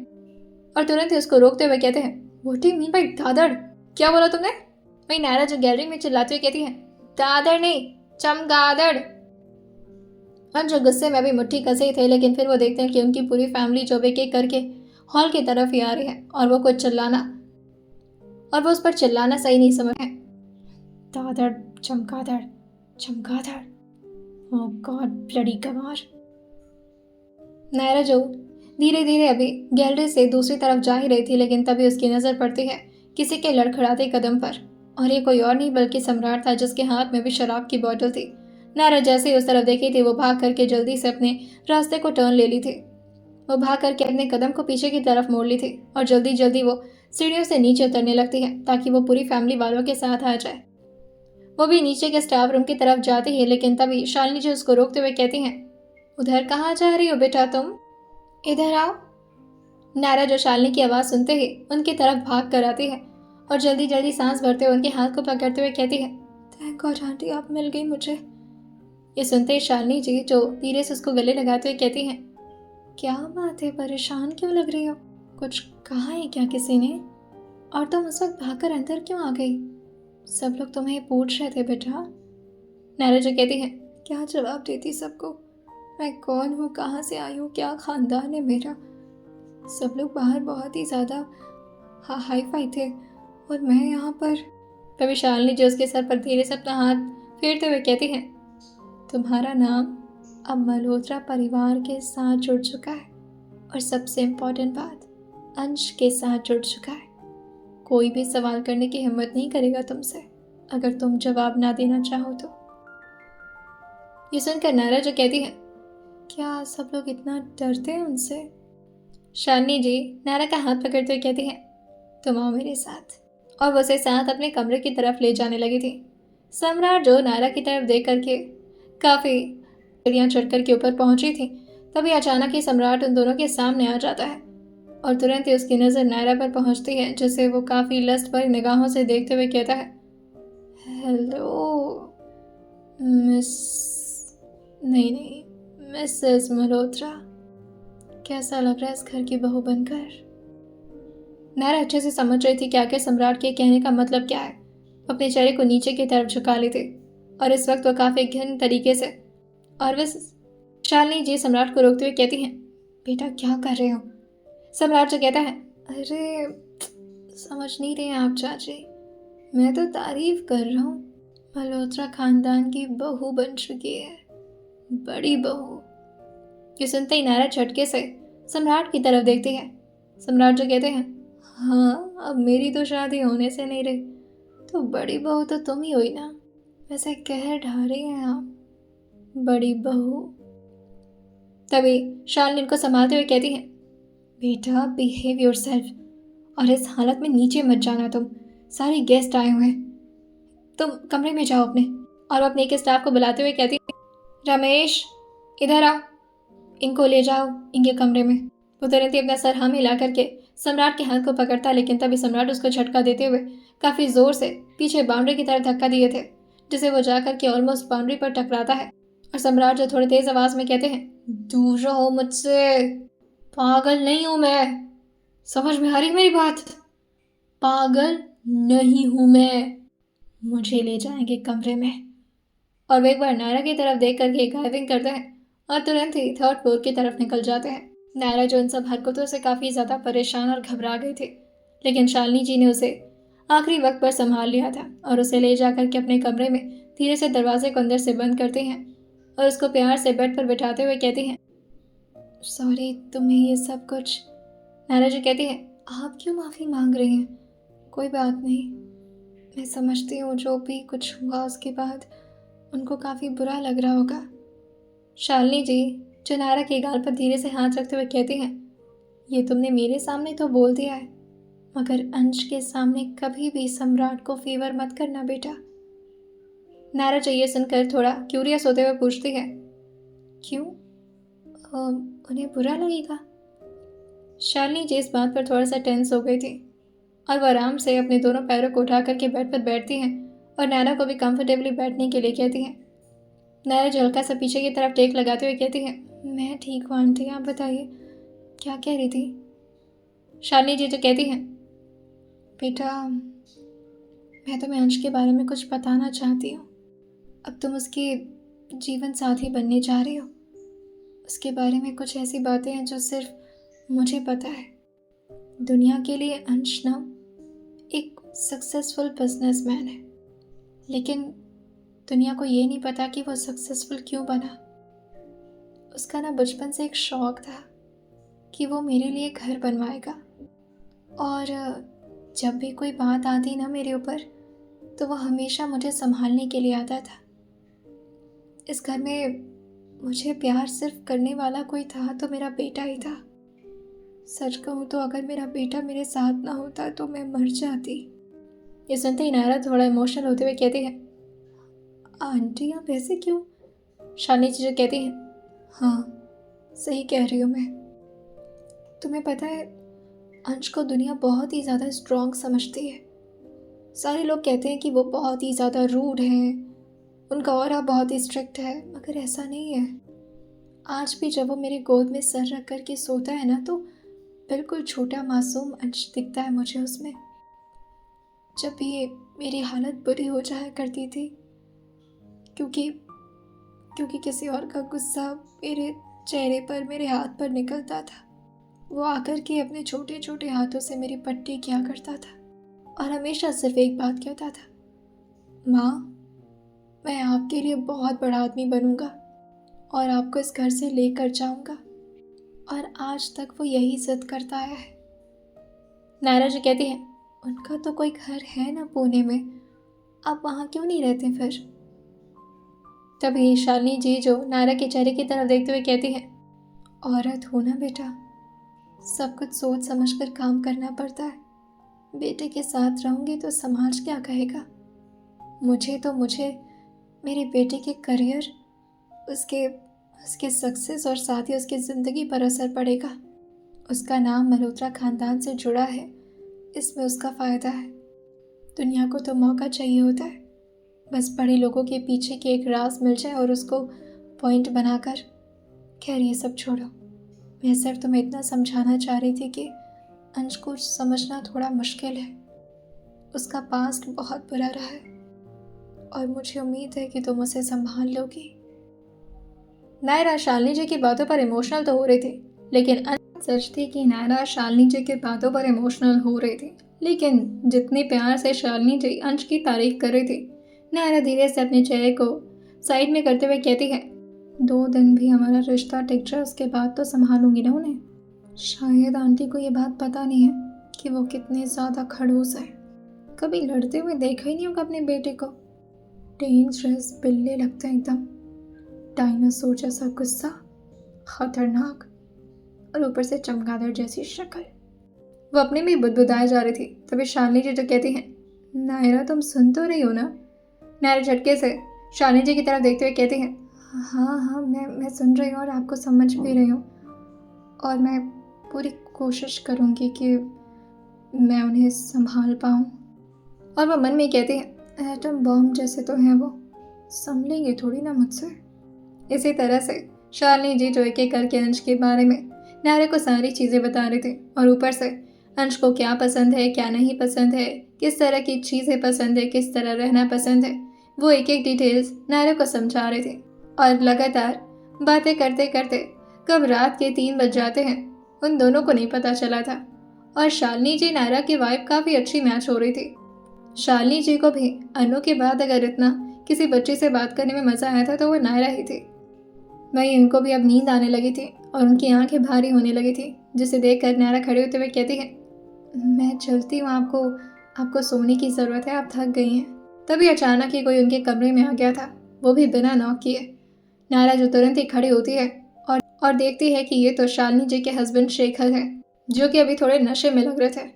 और तुरंत ही उसको रोकते हुए कहते हैं, what do you mean by दादड़? क्या बोला तुमने? वही नायरा जो गैलरी में चिल्लाते हुए कहती है, दादड़ नहीं, चमगादड़। अंश गुस्से में भी मुट्ठी कसे ही थे, लेकिन फिर वो देखते हैं कि उनकी पूरी फैमिली जो एक एक करके हॉल की तरफ ही आ रही है और वो उस पर चिल्लाना सही नहीं समझ है। दादड़, चमगादड़, चमगादड़, ओह गॉड ब्लडी गंवार। नायरा जो धीरे धीरे अभी गैलरी से दूसरी तरफ जा ही रही थी, लेकिन तभी उसकी नजर पड़ती है किसी के लड़खड़ाते कदम पर, और ये कोई और नहीं बल्कि सम्राट था, जिसके हाथ में भी शराब की बोतल थी। नायरा जैसे ही उस तरफ देखी थी, वो भाग करके जल्दी से अपने रास्ते को टर्न ले ली थी। वो भाग करके अपने कदम को पीछे की तरफ मोड़ ली थी और जल्दी जल्दी वो सीढ़ियों से नीचे उतरने लगती है ताकि वो पूरी फैमिली वालों के साथ आ जाए। वो भी नीचे के स्टाफ रूम की तरफ जाती है, लेकिन तभी शालिनी जी उसको रोकते हुए कहती हैं, उधर कहाँ जा रही हो बेटा तुम? इधर आओ। नायरा जो शालिनी की आवाज़ सुनते ही उनकी तरफ भाग कर आती है और जल्दी जल्दी सांस भरते हुए उनके हाथ को पकड़ते हुए कहती है, थैंक गॉड आंटी, आप मिल गई मुझे। ये सुनते ही शालिनी जी जो धीरे से उसको गले लगाते हुए कहती हैं, क्या बात है, परेशान क्यों लग रही हो? कुछ कहा है क्या किसी ने? और तुम उस वक्त भागकर अंदर क्यों आ गई? सब लोग तुम्हें पूछ रहे थे बेटा। नायरा जी कहती है, क्या जवाब देती सबको? मैं कौन हूँ, कहाँ से आई हूँ, क्या खानदान है मेरा? सब लोग बाहर बहुत ही ज़्यादा हाई फाई थे और मैं यहाँ पर। तभी शालिनी जी उसके सर पर धीरे से अपना हाथ फेरते हुए कहती है, तुम्हारा नाम अब मल्होत्रा परिवार के साथ जुड़ चुका है, और सबसे इम्पोर्टेंट बात, अंश के साथ जुड़ चुका है। कोई भी सवाल करने की हिम्मत नहीं करेगा तुमसे, अगर तुम जवाब ना देना चाहो तो। ये सुनकर नायरा जो कहती है, क्या सब लोग इतना डरते हैं उनसे? शालिनी जी नायरा का हाथ पकड़ते हुए कहती है, तुम आओ मेरे साथ, और वो उसे साथ अपने कमरे की तरफ ले जाने लगी थी। सम्राट जो नायरा की तरफ देख करके काफ़ी सीढ़ियाँ चढ़कर के ऊपर पहुंची थी, तभी अचानक ही सम्राट उन दोनों के सामने आ जाता है और तुरंत ही उसकी नज़र नायरा पर पहुंचती है, जिसे वो काफ़ी लस्ट भरी निगाहों से देखते हुए कहता है, हेलो मिस, नहीं मिसेस मल्होत्रा, कैसा लग रहा है इस घर की बहू बनकर? नायरा अच्छे से समझ रही थी कि आखिर सम्राट के कहने का मतलब क्या है। अपने चेहरे को नीचे की तरफ झुका ली थी और इस वक्त वो काफ़ी घिन तरीके से, और वे शालिनी जी सम्राट को रोकते हुए कहती हैं, बेटा क्या कर रहे हो? सम्राट जो कहता है, अरे समझ नहीं रहे आप चाची, मैं तो तारीफ कर रहा हूँ, मल्होत्रा खानदान की बहू बन चुकी है, बड़ी बहू। ये सुनते ही नायरा झटके से सम्राट की तरफ देखती है। सम्राट जो कहते हैं, हाँ अब मेरी तो शादी होने से नहीं रही, तो बड़ी बहू तो तुम ही हुई ना, वैसे कह ढा रही हैं आप, बड़ी बहू। तभी शालिनी को संभालते हुए कहती है, बेटा बिहेव योरसेल्फ, और इस हालत में नीचे मत जाना तुम, सारे गेस्ट आए हुए हैं, तुम कमरे में जाओ अपने। और अपने एक स्टाफ को बुलाते हुए कहती है, रमेश इधर आओ, इनको ले जाओ इनके कमरे में। वो तुरंत ही अपना सर हम हिला करके सम्राट के हाथ को पकड़ता, लेकिन तभी सम्राट उसको झटका देते हुए काफ़ी ज़ोर से पीछे बाउंड्री की तरफ धक्का दिए थे, जिसे वो जा करके ऑलमोस्ट बाउंड्री पर टकराता है। और सम्राट जो थोड़ी तेज़ आवाज़ में कहते हैं, दूर रहो मुझसे, पागल नहीं हूँ मैं, समझ में आ रही मेरी बात? पागल नहीं हूँ मैं, मुझे ले जाएंगे कमरे में। और वे एक बार नायरा की तरफ देख करके गायबिंग करते हैं और तुरंत ही 3rd फ्लोर की तरफ निकल जाते हैं। नायरा जो इन सब हरकतों से काफ़ी ज़्यादा परेशान और घबरा गई थी, लेकिन शालिनी जी ने उसे आखिरी वक्त पर संभाल लिया था और उसे ले जा करके अपने कमरे में धीरे से दरवाजे को अंदर से बंद करते हैं और उसको प्यार से बेड पर बिठाते हुए कहती हैं, सॉरी तुम्हें ये सब कुछ। नायरा जी कहती है, आप क्यों माफ़ी मांग रही हैं? कोई बात नहीं, मैं समझती हूँ जो भी कुछ हुआ उसके बाद उनको काफ़ी बुरा लग रहा होगा। शालिनी जी जो नायरा के गाल पर धीरे से हाथ रखते हुए कहती हैं, ये तुमने मेरे सामने तो बोल दिया है, मगर अंश के सामने कभी भी सम्राट को फेवर मत करना बेटा। नायरा जी ये सुनकर थोड़ा क्यूरियस होते हुए पूछती है, क्यों? उन्हें बुरा लगेगा? शालिनी जी इस बात पर थोड़ा सा टेंस हो गई थी और वह आराम से अपने दोनों पैरों को उठा करके बेड पर बैठती हैं और नायरा को भी कंफर्टेबली बैठने के लिए कहती हैं। नायरा जो हल्का सा पीछे की तरफ टेक लगाते हुए कहती है, मैं ठीक हूँ आंटी, आप बताइए क्या कह रही थी? शालिनी जी जो कहती हैं, बेटा मैं तुम्हें अंश के बारे में कुछ बताना चाहती हूँ। अब तुम उसके जीवन साथी बनने जा रही हो। उसके बारे में कुछ ऐसी बातें हैं जो सिर्फ मुझे पता है। दुनिया के लिए अंश ना एक सक्सेसफुल बिजनेसमैन है, लेकिन दुनिया को ये नहीं पता कि वो सक्सेसफुल क्यों बना। उसका ना बचपन से एक शौक था कि वो मेरे लिए घर बनवाएगा, और जब भी कोई बात आती ना मेरे ऊपर तो वो हमेशा मुझे संभालने के लिए आता था। इस घर में मुझे प्यार सिर्फ करने वाला कोई था तो मेरा बेटा ही था। सच कहूँ तो अगर मेरा बेटा मेरे साथ ना होता तो मैं मर जाती। ये सुनते ही नायरा थोड़ा इमोशनल होते हुए कहती है, आंटी आप ऐसे क्यों? शालिनी जी जो कहती हैं, हाँ सही कह रही हूँ मैं। तुम्हें पता है अंश को दुनिया बहुत ही ज़्यादा स्ट्रॉन्ग समझती है। सारे लोग कहते हैं कि वो बहुत ही ज़्यादा रूड हैं, उनका ऑरा बहुत ही स्ट्रिक्ट है, मगर ऐसा नहीं है। आज भी जब वो मेरे गोद में सर रख कर के सोता है ना तो बिल्कुल छोटा मासूम अंश दिखता है मुझे उसमें। जब भी मेरी हालत बुरी हो जाया करती थी क्योंकि किसी और का गुस्सा मेरे चेहरे पर, मेरे हाथ पर निकलता था, वो आकर के अपने छोटे छोटे हाथों से मेरी पट्टी किया करता था और हमेशा सिर्फ एक बात कहता था, माँ मैं आपके लिए बहुत बड़ा आदमी बनूंगा और आपको इस घर से लेकर जाऊंगा। और आज तक वो यही जिद करता आया है। नायरा जी कहती है, उनका तो कोई घर है ना पुणे में, आप वहाँ क्यों नहीं रहते फिर? तभी शालिनी जी जो नायरा के चेहरे की तरफ देखते हुए कहती है, औरत हो ना बेटा, सब कुछ सोच समझ कर काम करना पड़ता है। बेटे के साथ रहूंगी तो समाज क्या कहेगा? मुझे मेरे बेटे के करियर, उसके सक्सेस और साथ ही उसकी ज़िंदगी पर असर पड़ेगा। उसका नाम मल्होत्रा खानदान से जुड़ा है, इसमें उसका फ़ायदा है। दुनिया को तो मौका चाहिए होता है, बस बड़े लोगों के पीछे की एक राज मिल जाए और उसको पॉइंट बनाकर। खैर ये सब छोड़ो, मैं सिर्फ तुम्हें इतना समझाना चाह रही थी कि अंश को समझना थोड़ा मुश्किल है। उसका पास्ट बहुत बुरा रहा है और मुझे उम्मीद है कि तुम उसे संभाल लोगी। नायरा शालिनी जी की बातों पर इमोशनल तो हो रही थी, लेकिन सच थी कि नायरा शालिनी जी की बातों पर इमोशनल हो रही थी, लेकिन जितने प्यार से शालिनी जी अंश की तारीफ कर रही थी, नायरा धीरे से अपने चेहरे को साइड में करते हुए कहती है, 2 दिन भी हमारा रिश्ता टिक जाए उसके बाद तो संभालूंगी ना उन्हें। शायद आंटी को ये बात पता नहीं है कि वो कितने ज़्यादा खड़ूस है। कभी लड़ते हुए देखा ही नहीं होगा अपने बेटे को। डेंजरस बिल्ले लगते हैं एकदम, डायनासोर जैसा गुस्सा, खतरनाक, और ऊपर से चमगादड़ जैसी शक्ल। वो अपने में बुदबुदाए जा रही थी, तभी शालिनी जी जो कहती हैं, नायरा तुम सुन तो रही हो ना? नायरा झटके से शालिनी जी की तरफ देखते हुए कहती हैं, हाँ मैं सुन रही हूँ और आपको समझ भी रही हूँ, और मैं पूरी कोशिश करूँगी कि मैं उन्हें संभाल पाऊँ। और वह मन में कहती है, एटम बॉम्ब जैसे तो हैं वो, संभलेंगे थोड़ी ना मुझसे। इसी तरह से शालिनी जी जो एक एक करके अंश के बारे में नायरा को सारी चीज़ें बता रहे थे, और ऊपर से अंश को क्या पसंद है, क्या नहीं पसंद है, किस तरह की चीज़ें पसंद है, किस तरह रहना पसंद है, वो एक एक डिटेल्स नायरा को समझा रहे थे। और लगातार बातें करते करते कब रात के 3 बज जाते हैं उन दोनों को नहीं पता चला था। और शालिनी जी नायरा की वाइब काफ़ी अच्छी मैच हो रही थी। शालिनी जी को भी अनु के बाद अगर इतना किसी बच्चे से बात करने में मज़ा आया था तो वो नायरा ही थी। वहीं उनको भी अब नींद आने लगी थी और उनकी आंखें भारी होने लगी थी, जिसे देखकर नायरा खड़े होते हुए कहती है, मैं चलती हूँ, आपको सोने की ज़रूरत है, आप थक गई हैं। तभी अचानक ही कोई उनके कमरे में आ गया था, वो भी बिना नॉक किए। नायरा जो तुरंत ही खड़ी होती है और देखती है कि ये तो शालिनी जी के हस्बैंड शेखर हैं, जो कि अभी थोड़े नशे में लग रहे थे।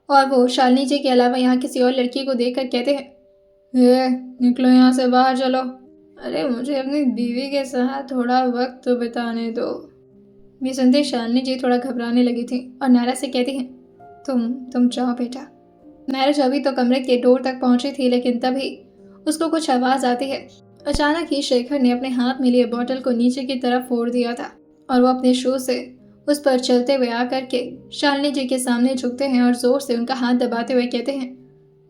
और वो शालिनी जी के अलावा यहाँ किसी और लड़की को देखकर कहते हैं, निकलो यहाँ से, बाहर चलो। अरे मुझे अपनी बीवी के साथ थोड़ा वक्त तो बिताने दो। ये सुनते शालिनी जी थोड़ा घबराने लगी थी और नायरा से कहती हैं, तुम जाओ बेटा। नायरा अभी तो कमरे के डोर तक पहुंची थी, लेकिन तभी उसको कुछ आवाज़ आती है। अचानक ही शेखर ने अपने हाथ में लिए बोतल को नीचे की तरफ फोड़ दिया था और वो अपने शू से उस पर चलते हुए आकर के शालिनी जी के सामने झुकते हैं और जोर से उनका हाथ दबाते हुए कहते हैं,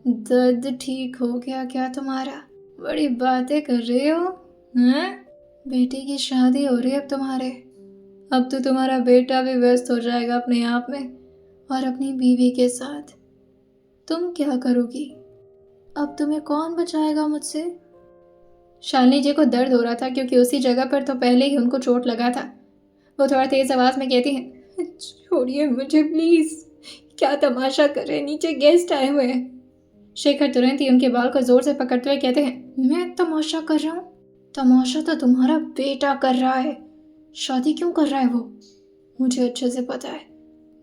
दर्द ठीक हो गया क्या तुम्हारा? बड़ी बातें कर रहे हो हैं? बेटी की शादी हो रही है अब तुम्हारे। अब तो तुम्हारा बेटा भी व्यस्त हो जाएगा अपने आप में और अपनी बीवी के साथ। तुम क्या करोगी? अब तुम्हें कौन बचाएगा मुझसे? शालिनी जी को दर्द हो रहा था, क्योंकि उसी जगह पर तो पहले ही उनको चोट लगा था। वो थोड़ा तेज आवाज में कहती हैं, छोड़िए मुझे प्लीज, क्या तमाशा कर रहे हैं, नीचे गेस्ट आए हुए हैं। शेखर तुरंत ही उनके बाल को जोर से पकड़ते हुए कहते हैं, मैं तमाशा कर रहा हूँ? तमाशा तो तुम्हारा बेटा कर रहा है। शादी क्यों कर रहा है वो? मुझे अच्छे से पता है,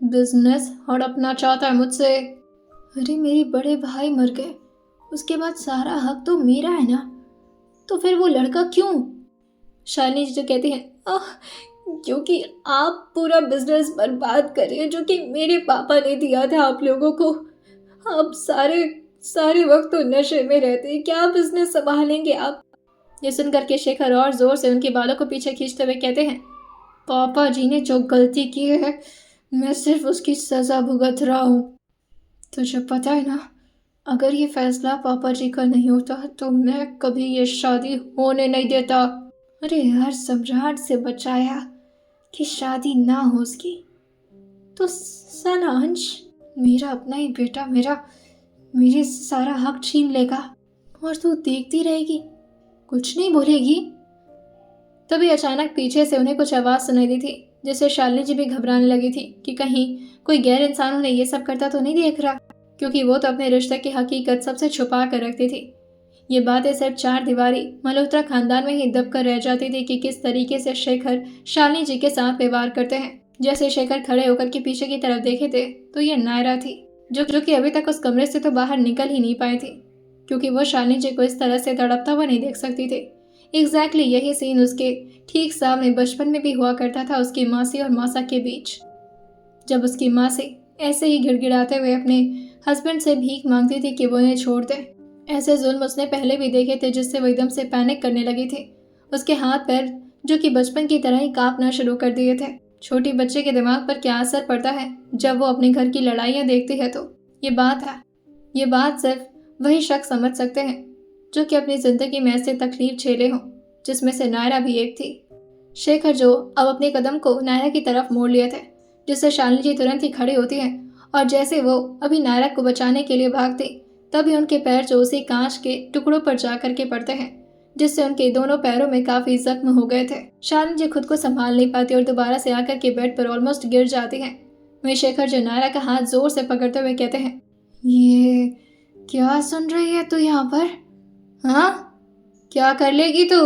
बिजनेस हड़पना चाहता है मुझसे। अरे मेरे बड़े भाई मर गए, उसके बाद सारा हक तो मेरा है ना, तो फिर वो लड़का क्यों? शालिनी जी जो कहती हैं, क्योंकि आप पूरा बिजनेस बर्बाद कर रहे हैं जो कि मेरे पापा ने दिया था आप लोगों को। आप सारे वक्त तो नशे में रहते हैं, क्या बिजनेस संभालेंगे आप? ये सुनकर के शेखर और जोर से उनके बालों को पीछे खींचते हुए कहते हैं, पापा जी ने जो गलती की है मैं सिर्फ उसकी सजा भुगत रहा हूँ। तुझे पता है ना, अगर ये फैसला पापा जी का नहीं होता तो मैं कभी ये शादी होने नहीं देता। अरे यार, सम्राट से बचाया कि शादी ना हो उसकी, तो साला अंश मेरा अपना ही बेटा मेरे सारा हक छीन लेगा और तू देखती रहेगी, कुछ नहीं बोलेगी। तभी अचानक पीछे से उन्हें कुछ आवाज़ सुनाई दी थी, जिससे शालिनी जी भी घबराने लगी थी कि कहीं कोई गैर इंसान उन्हें ये सब करता तो नहीं देख रहा, क्योंकि वो तो अपने रिश्ते की हकीकत सबसे छुपा कर रखती थी। ये बातें सिर्फ चार दीवारी मल्होत्रा खानदान में ही दब कर रह जाती थी कि किस तरीके से शेखर शालिनी जी के साथ व्यवहार करते हैं। जैसे शेखर खड़े होकर के पीछे की तरफ देखे थे तो ये नायरा थी, जो कि अभी तक उस कमरे से तो बाहर निकल ही नहीं पाई थी, क्योंकि वो शालिनी जी को इस तरह से तड़पता हुआ नहीं देख सकती थी। एग्जैक्टली यही सीन उसके ठीक सामने बचपन में भी हुआ करता था उसकी मासी और मौसा के बीच, जब उसकी मासी ऐसे ही गिड़गिड़ाते हुए अपने हस्बैंड से भीख मांगती थी कि वो उन्हें छोड़ दे। ऐसे जुल्म उसने पहले भी देखे थे, जिससे वो एकदम से पैनिक करने लगी थी। उसके हाथ पैर जो कि बचपन की तरह ही कांपना शुरू कर दिए थे। छोटी बच्चे के दिमाग पर क्या असर पड़ता है जब वो अपने घर की लड़ाइयाँ देखती है, तो ये बात सिर्फ वही शख्स समझ सकते हैं जो कि अपनी जिंदगी में ऐसे तकलीफ झेले हों, जिसमें से नायरा भी एक थी। शेखर जो अब अपने कदम को नायरा की तरफ मोड़ लिए थे, जिससे शालिनी जी तुरंत ही खड़ी होती हैं और जैसे वो अभी नायरा को बचाने के लिए भागती, तभी उनके पैर जो उसी कांच के टुकड़ों पर जा करके पड़ते हैं, जिससे उनके दोनों पैरों में काफी जख्म हो गए थे। शालिनी जी खुद को संभाल नहीं पाती और दोबारा से आकर के बेड पर ऑलमोस्ट गिर जाती हैं। वहीं शेखर जो नायरा का हाथ जोर से पकड़ते हुए कहते हैं, ये क्या सुन रही है तू यहाँ पर? हाँ, क्या कर लेगी तू?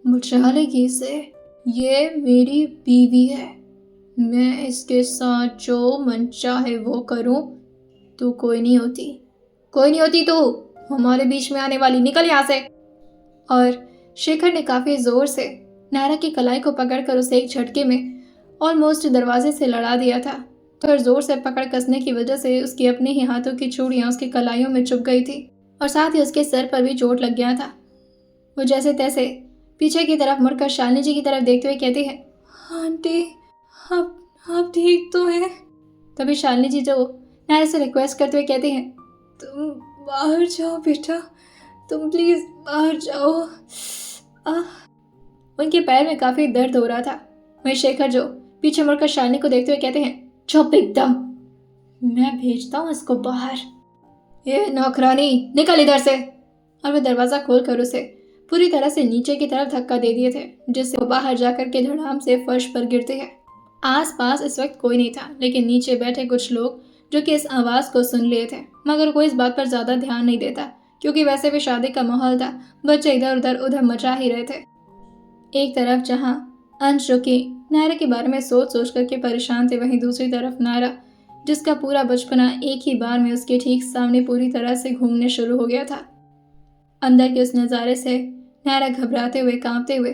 बचा लेगी इसे, ये मेरी बीवी है, मैं इसके साथ जो मन चाहे वो करूं। तू कोई नहीं होती तू हमारे बीच में आने वाली, निकल यहाँ से। और शेखर ने काफी जोर से नायरा की कलाई को पकड़कर उसे एक झटके में ऑलमोस्ट दरवाजे से लड़ा दिया था। तो जोर से पकड़ कसने की वजह से उसकी अपने ही हाथों की चूड़ियां उसकी कलाइयों में चुभ गई थी और साथ ही उसके सर पर भी चोट लग गया था। वो जैसे तैसे पीछे की तरफ मुड़कर शालिनी जी की तरफ देखते हुए कहती है, आंटी आप ठीक तो हैं? तभी शालिनी जी जो नायरा से रिक्वेस्ट करते हुए कहती हैं, तुम बाहर जाओ बेटा, तुम प्लीज बाहर जाओ। उनके पैर में काफी दर्द हो रहा था। वहीं शेखर जो पीछे मुड़कर शालिनी को देखते हुए कहते हैं, चुप एकदम, मैं भेजता हूँ इसको बाहर। ये नौकरानी, निकल इधर से। और वह दरवाजा खोलकर उसे पूरी तरह से नीचे की तरफ धक्का दे दिए थे, जिससे वो बाहर जाकर के धड़ाम से फर्श पर गिरते हैं। आसपास इस वक्त कोई नहीं था, लेकिन नीचे बैठे कुछ लोग जो कि इस आवाज़ को सुन लिए थे, मगर कोई इस बात पर ज़्यादा ध्यान नहीं देता, क्योंकि वैसे भी शादी का माहौल था। बच्चे इधर उधर उधर मचा ही रहे थे। एक तरफ जहाँ अंश जो कि नायरा के बारे में सोच सोच करके परेशान थे, वहीं दूसरी तरफ नायरा जिसका पूरा बचपना एक ही बार में उसके ठीक सामने पूरी तरह से घूमने शुरू हो गया था। अंदर के उस नज़ारे से नायरा घबराते हुए कांपते हुए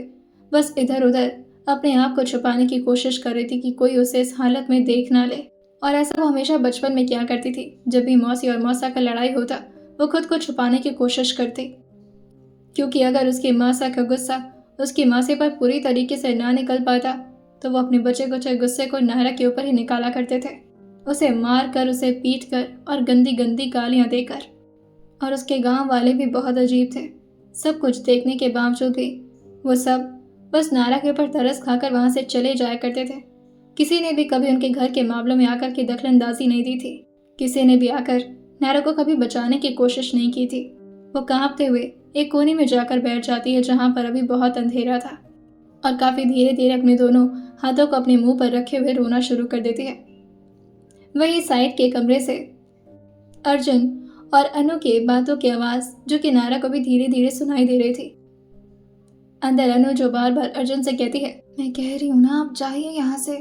बस इधर उधर अपने आप को छुपाने की कोशिश कर रही थी कि कोई उसे इस हालत में देख ना ले। और ऐसा वो हमेशा बचपन में किया करती थी। जब भी मौसी और मौसा का लड़ाई होता, वो खुद को छुपाने की कोशिश करती, क्योंकि अगर उसकी मौसा का गुस्सा उसकी मौसी पर पूरी तरीके से ना निकल पाता तो वो अपने बचे कुचे गुस्से को नायरा के ऊपर ही निकाला करते थे, उसे मार कर, उसे पीट कर और गंदी गंदी गालियां देकर। और उसके गांव वाले भी बहुत अजीब थे। सब कुछ देखने के बावजूद भी वो सब बस नायरा के ऊपर तरस खाकर वहां से चले जाया करते थे। किसी ने भी कभी उनके घर के मामलों में आकर के दखलंदाजी नहीं दी थी। किसी ने भी आकर नायरा को कभी बचाने की कोशिश नहीं की थी। वो कांपते हुए एक कोने में जाकर बैठ जाती है, जहां पर अभी बहुत अंधेरा था, और काफी धीरे धीरे अपने दोनों हाथों को अपने मुंह पर रखे हुए रोना शुरू कर देती है। वहीं साइड के कमरे से अर्जुन और अनु की बातों की आवाज जो कि नायरा को भी धीरे धीरे सुनाई दे रही थी। अंदर अनु जो बार बार अर्जुन से कहती है, मैं कह रही हूँ ना, आप जाइए यहाँ से,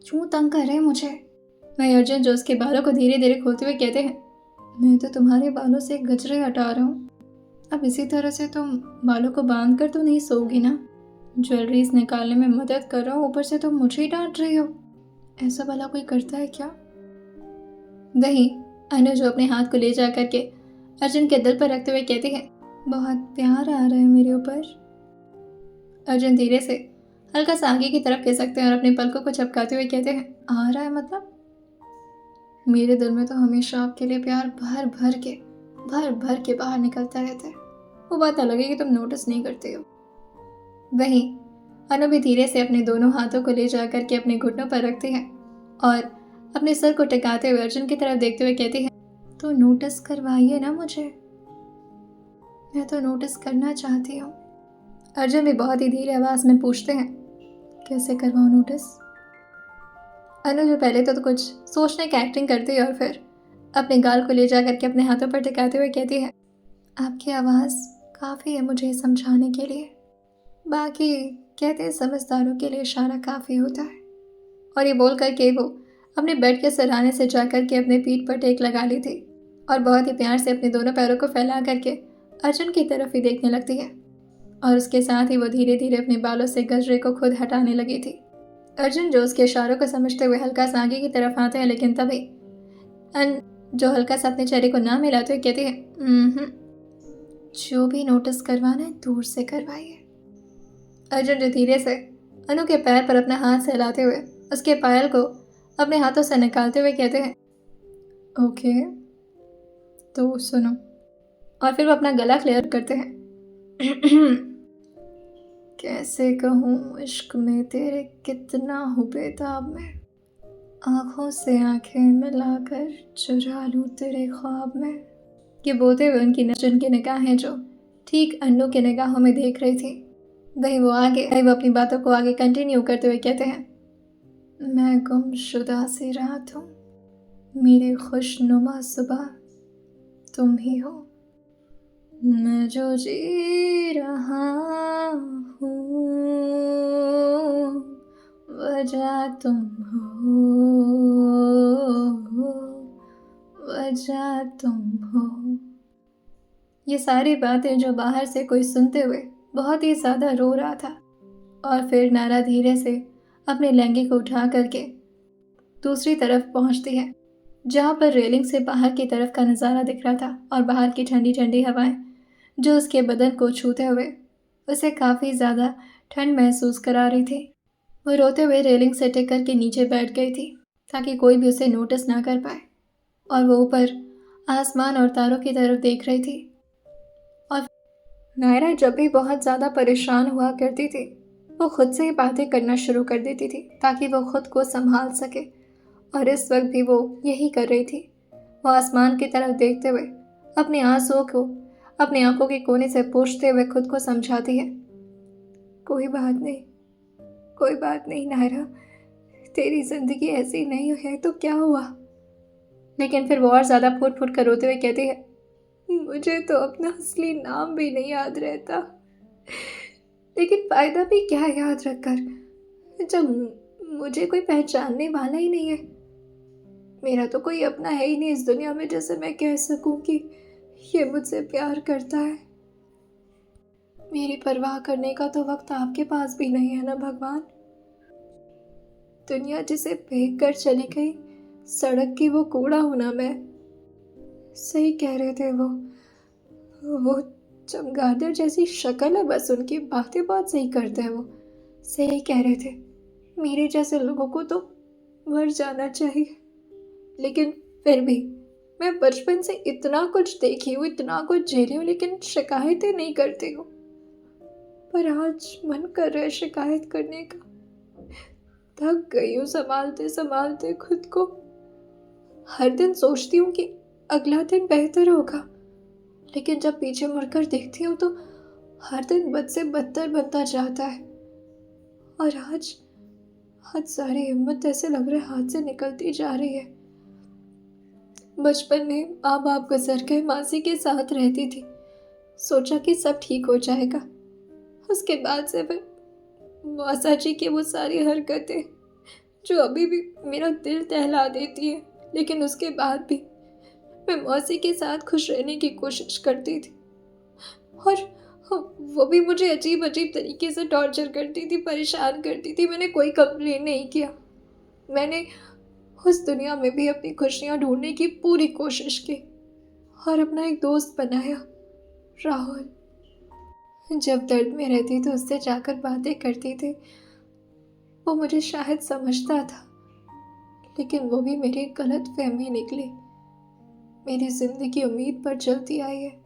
क्यों तंग कर रहे हैं मुझे। वहीं अर्जुन जो उसके बालों को धीरे धीरे खोलते हुए कहते हैं, मैं तो तुम्हारे बालों से गजरे हटा रहा हूँ, अब इसी तरह से तुम बालों को बांध कर तो नहीं सोओगी ना। ज्वेलरीज निकालने में मदद कर रहा हूँ, ऊपर से तुम मुझे ही डांट रही हो। ऐसा भला कोई करता है क्या। वहीं अनु जो अपने हाथ को ले जा करके अर्जुन के दिल पर रखते हुए कहती है, बहुत प्यार आ रहा है मेरे ऊपर। अर्जुन धीरे से हल्का सा आगे की तरफ खिसकते हैं और अपने पलकों को चपकाते हुए कहते हैं, आ रहा है मतलब? मेरे दिल में तो हमेशा आपके लिए प्यार भर भर के बाहर निकलता रहता है। वो बात अलग है कि तुम नोटिस नहीं करते हो। वहीं अनु भी धीरे से अपने दोनों हाथों को ले जा करके अपने घुटनों पर रखती है और अपने सर को टिकाते हुए अर्जुन की तरफ देखते हुए कहती है, तो नोटिस करवाइए ना मुझे, मैं तो नोटिस करना चाहती हूँ। अर्जुन भी बहुत ही धीरे आवाज में पूछते हैं, कैसे करवाऊँ नोटिस। अनु जो पहले तो कुछ सोचने की एक्टिंग करती है और फिर अपने गाल को ले जा करके अपने हाथों पर टिकाते हुए कहती है, आपकी आवाज़ काफ़ी है मुझे समझाने के लिए, बाकी कहते हैं समझदारों के लिए इशारा काफ़ी होता है। और ये बोल करके वो अपने बेड के सराहने से जाकर के अपने पीठ पर टेक लगा ली थी और बहुत ही प्यार से अपने दोनों पैरों को फैला करके अर्जुन की तरफ ही देखने लगती है। और उसके साथ ही वो धीरे धीरे अपने बालों से गजरे को खुद हटाने लगी थी। अर्जुन जो उसके इशारों को समझते हुए हल्का सा आगे की तरफ आते हैं, लेकिन तभी जो हल्का सा अपने चेहरे को ना मिलाते हुए कहती है, जो भी नोटिस करवाना है दूर से करवाइए। अर्जुन जो धीरे से अनु के पैर पर अपना हाथ सहलाते हुए उसके पायल को अपने हाथों से निकालते हुए कहते हैं, ओके तो सुनो। और फिर वो अपना गला क्लियर करते हैं। कैसे कहूँ, इश्क में तेरे कितना हूँ बेताब मैं, आँखों से आंखें मिलाकर चुरा लूँ तेरे ख्वाब में। ये बोलते हुए उनकी निगाहें जो ठीक अन्नू के निगाहों में देख रही थी, वहीं वो अपनी बातों को आगे कंटिन्यू करते हुए कहते हैं, मैं गुमशुदा सी रात हूँ, मेरी खुशनुमा सुबह तुम ही हो, मैं जो जी रहा हूँ वजह तुम हो, वजह तुम हो। ये सारी बातें जो बाहर से कोई सुनते हुए बहुत ही ज़्यादा रो रहा था। और फिर नायरा धीरे से अपने लहंगे को उठा करके दूसरी तरफ पहुंचती है, जहाँ पर रेलिंग से बाहर की तरफ का नज़ारा दिख रहा था और बाहर की ठंडी ठंडी हवाएं जो उसके बदन को छूते हुए उसे काफ़ी ज़्यादा ठंड महसूस करा रही थी। वो रोते हुए रेलिंग से टिक करके नीचे बैठ गई थी ताकि कोई भी उसे नोटिस ना कर पाए, और वो ऊपर आसमान और तारों की तरफ देख रही थी। और नायरा जब भी बहुत ज़्यादा परेशान हुआ करती थी, वो खुद से ही बातें करना शुरू कर देती थी ताकि वो खुद को संभाल सके, और इस वक्त भी वो यही कर रही थी। वो आसमान की तरफ देखते हुए अपने आंसुओं को अपनी आंखों के कोने से पोंछते हुए खुद को समझाती है, कोई बात नहीं नायरा, तेरी जिंदगी ऐसी नहीं है तो क्या हुआ। लेकिन फिर वो और ज्यादा फूट फूट कर रोते हुए कहती है, मुझे तो अपना असली नाम भी नहीं याद रहता, लेकिन फायदा भी क्या याद रखकर जब मुझे कोई पहचानने वाला ही नहीं है। मेरा तो कोई अपना है ही नहीं इस दुनिया में जिसे मैं कह सकूं कि ये मुझसे प्यार करता है। मेरी परवाह करने का तो वक्त आपके पास भी नहीं है ना भगवान। दुनिया जिसे फेंक कर चली गई, सड़क की वो कूड़ा हूं ना मैं। सही कह रहे थे वो चमगादड़ जैसी शक्ल है, बस उनकी बातें बहुत सही करते हैं वो। सही कह रहे थे, मेरे जैसे लोगों को तो मर जाना चाहिए। लेकिन फिर भी मैं बचपन से इतना कुछ देखी हूँ, इतना कुछ झेली हूँ, लेकिन शिकायतें नहीं करती हूँ। पर आज मन कर रहा है शिकायत करने का। थक गई हूँ संभालते संभालते खुद को। हर दिन सोचती हूँ कि अगला दिन बेहतर होगा, लेकिन जब पीछे मुड़कर देखती हूँ तो हर दिन बद से बदतर बनता जाता है। और आज सारी हिम्मत ऐसे लग रहा है हाथ से निकलती जा रही है। बचपन में माँ बाप गुजर गए, मासी के साथ रहती थी, सोचा कि सब ठीक हो जाएगा। उसके बाद से फिर मौसा जी की वो सारी हरकतें जो अभी भी मेरा दिल दहला देती है, लेकिन उसके बाद भी मैं मौसी के साथ खुश रहने की कोशिश करती थी। और वो भी मुझे अजीब अजीब तरीके से टॉर्चर करती थी, परेशान करती थी। मैंने कोई कंप्लेन नहीं किया। मैंने उस दुनिया में भी अपनी खुशियाँ ढूंढने की पूरी कोशिश की और अपना एक दोस्त बनाया, राहुल। जब दर्द में रहती तो उससे जाकर बातें करती थी। वो मुझे शायद समझता था, लेकिन वो भी मेरी गलत फहमी निकली। मेरी जिंदगी उम्मीद पर चलती आई है।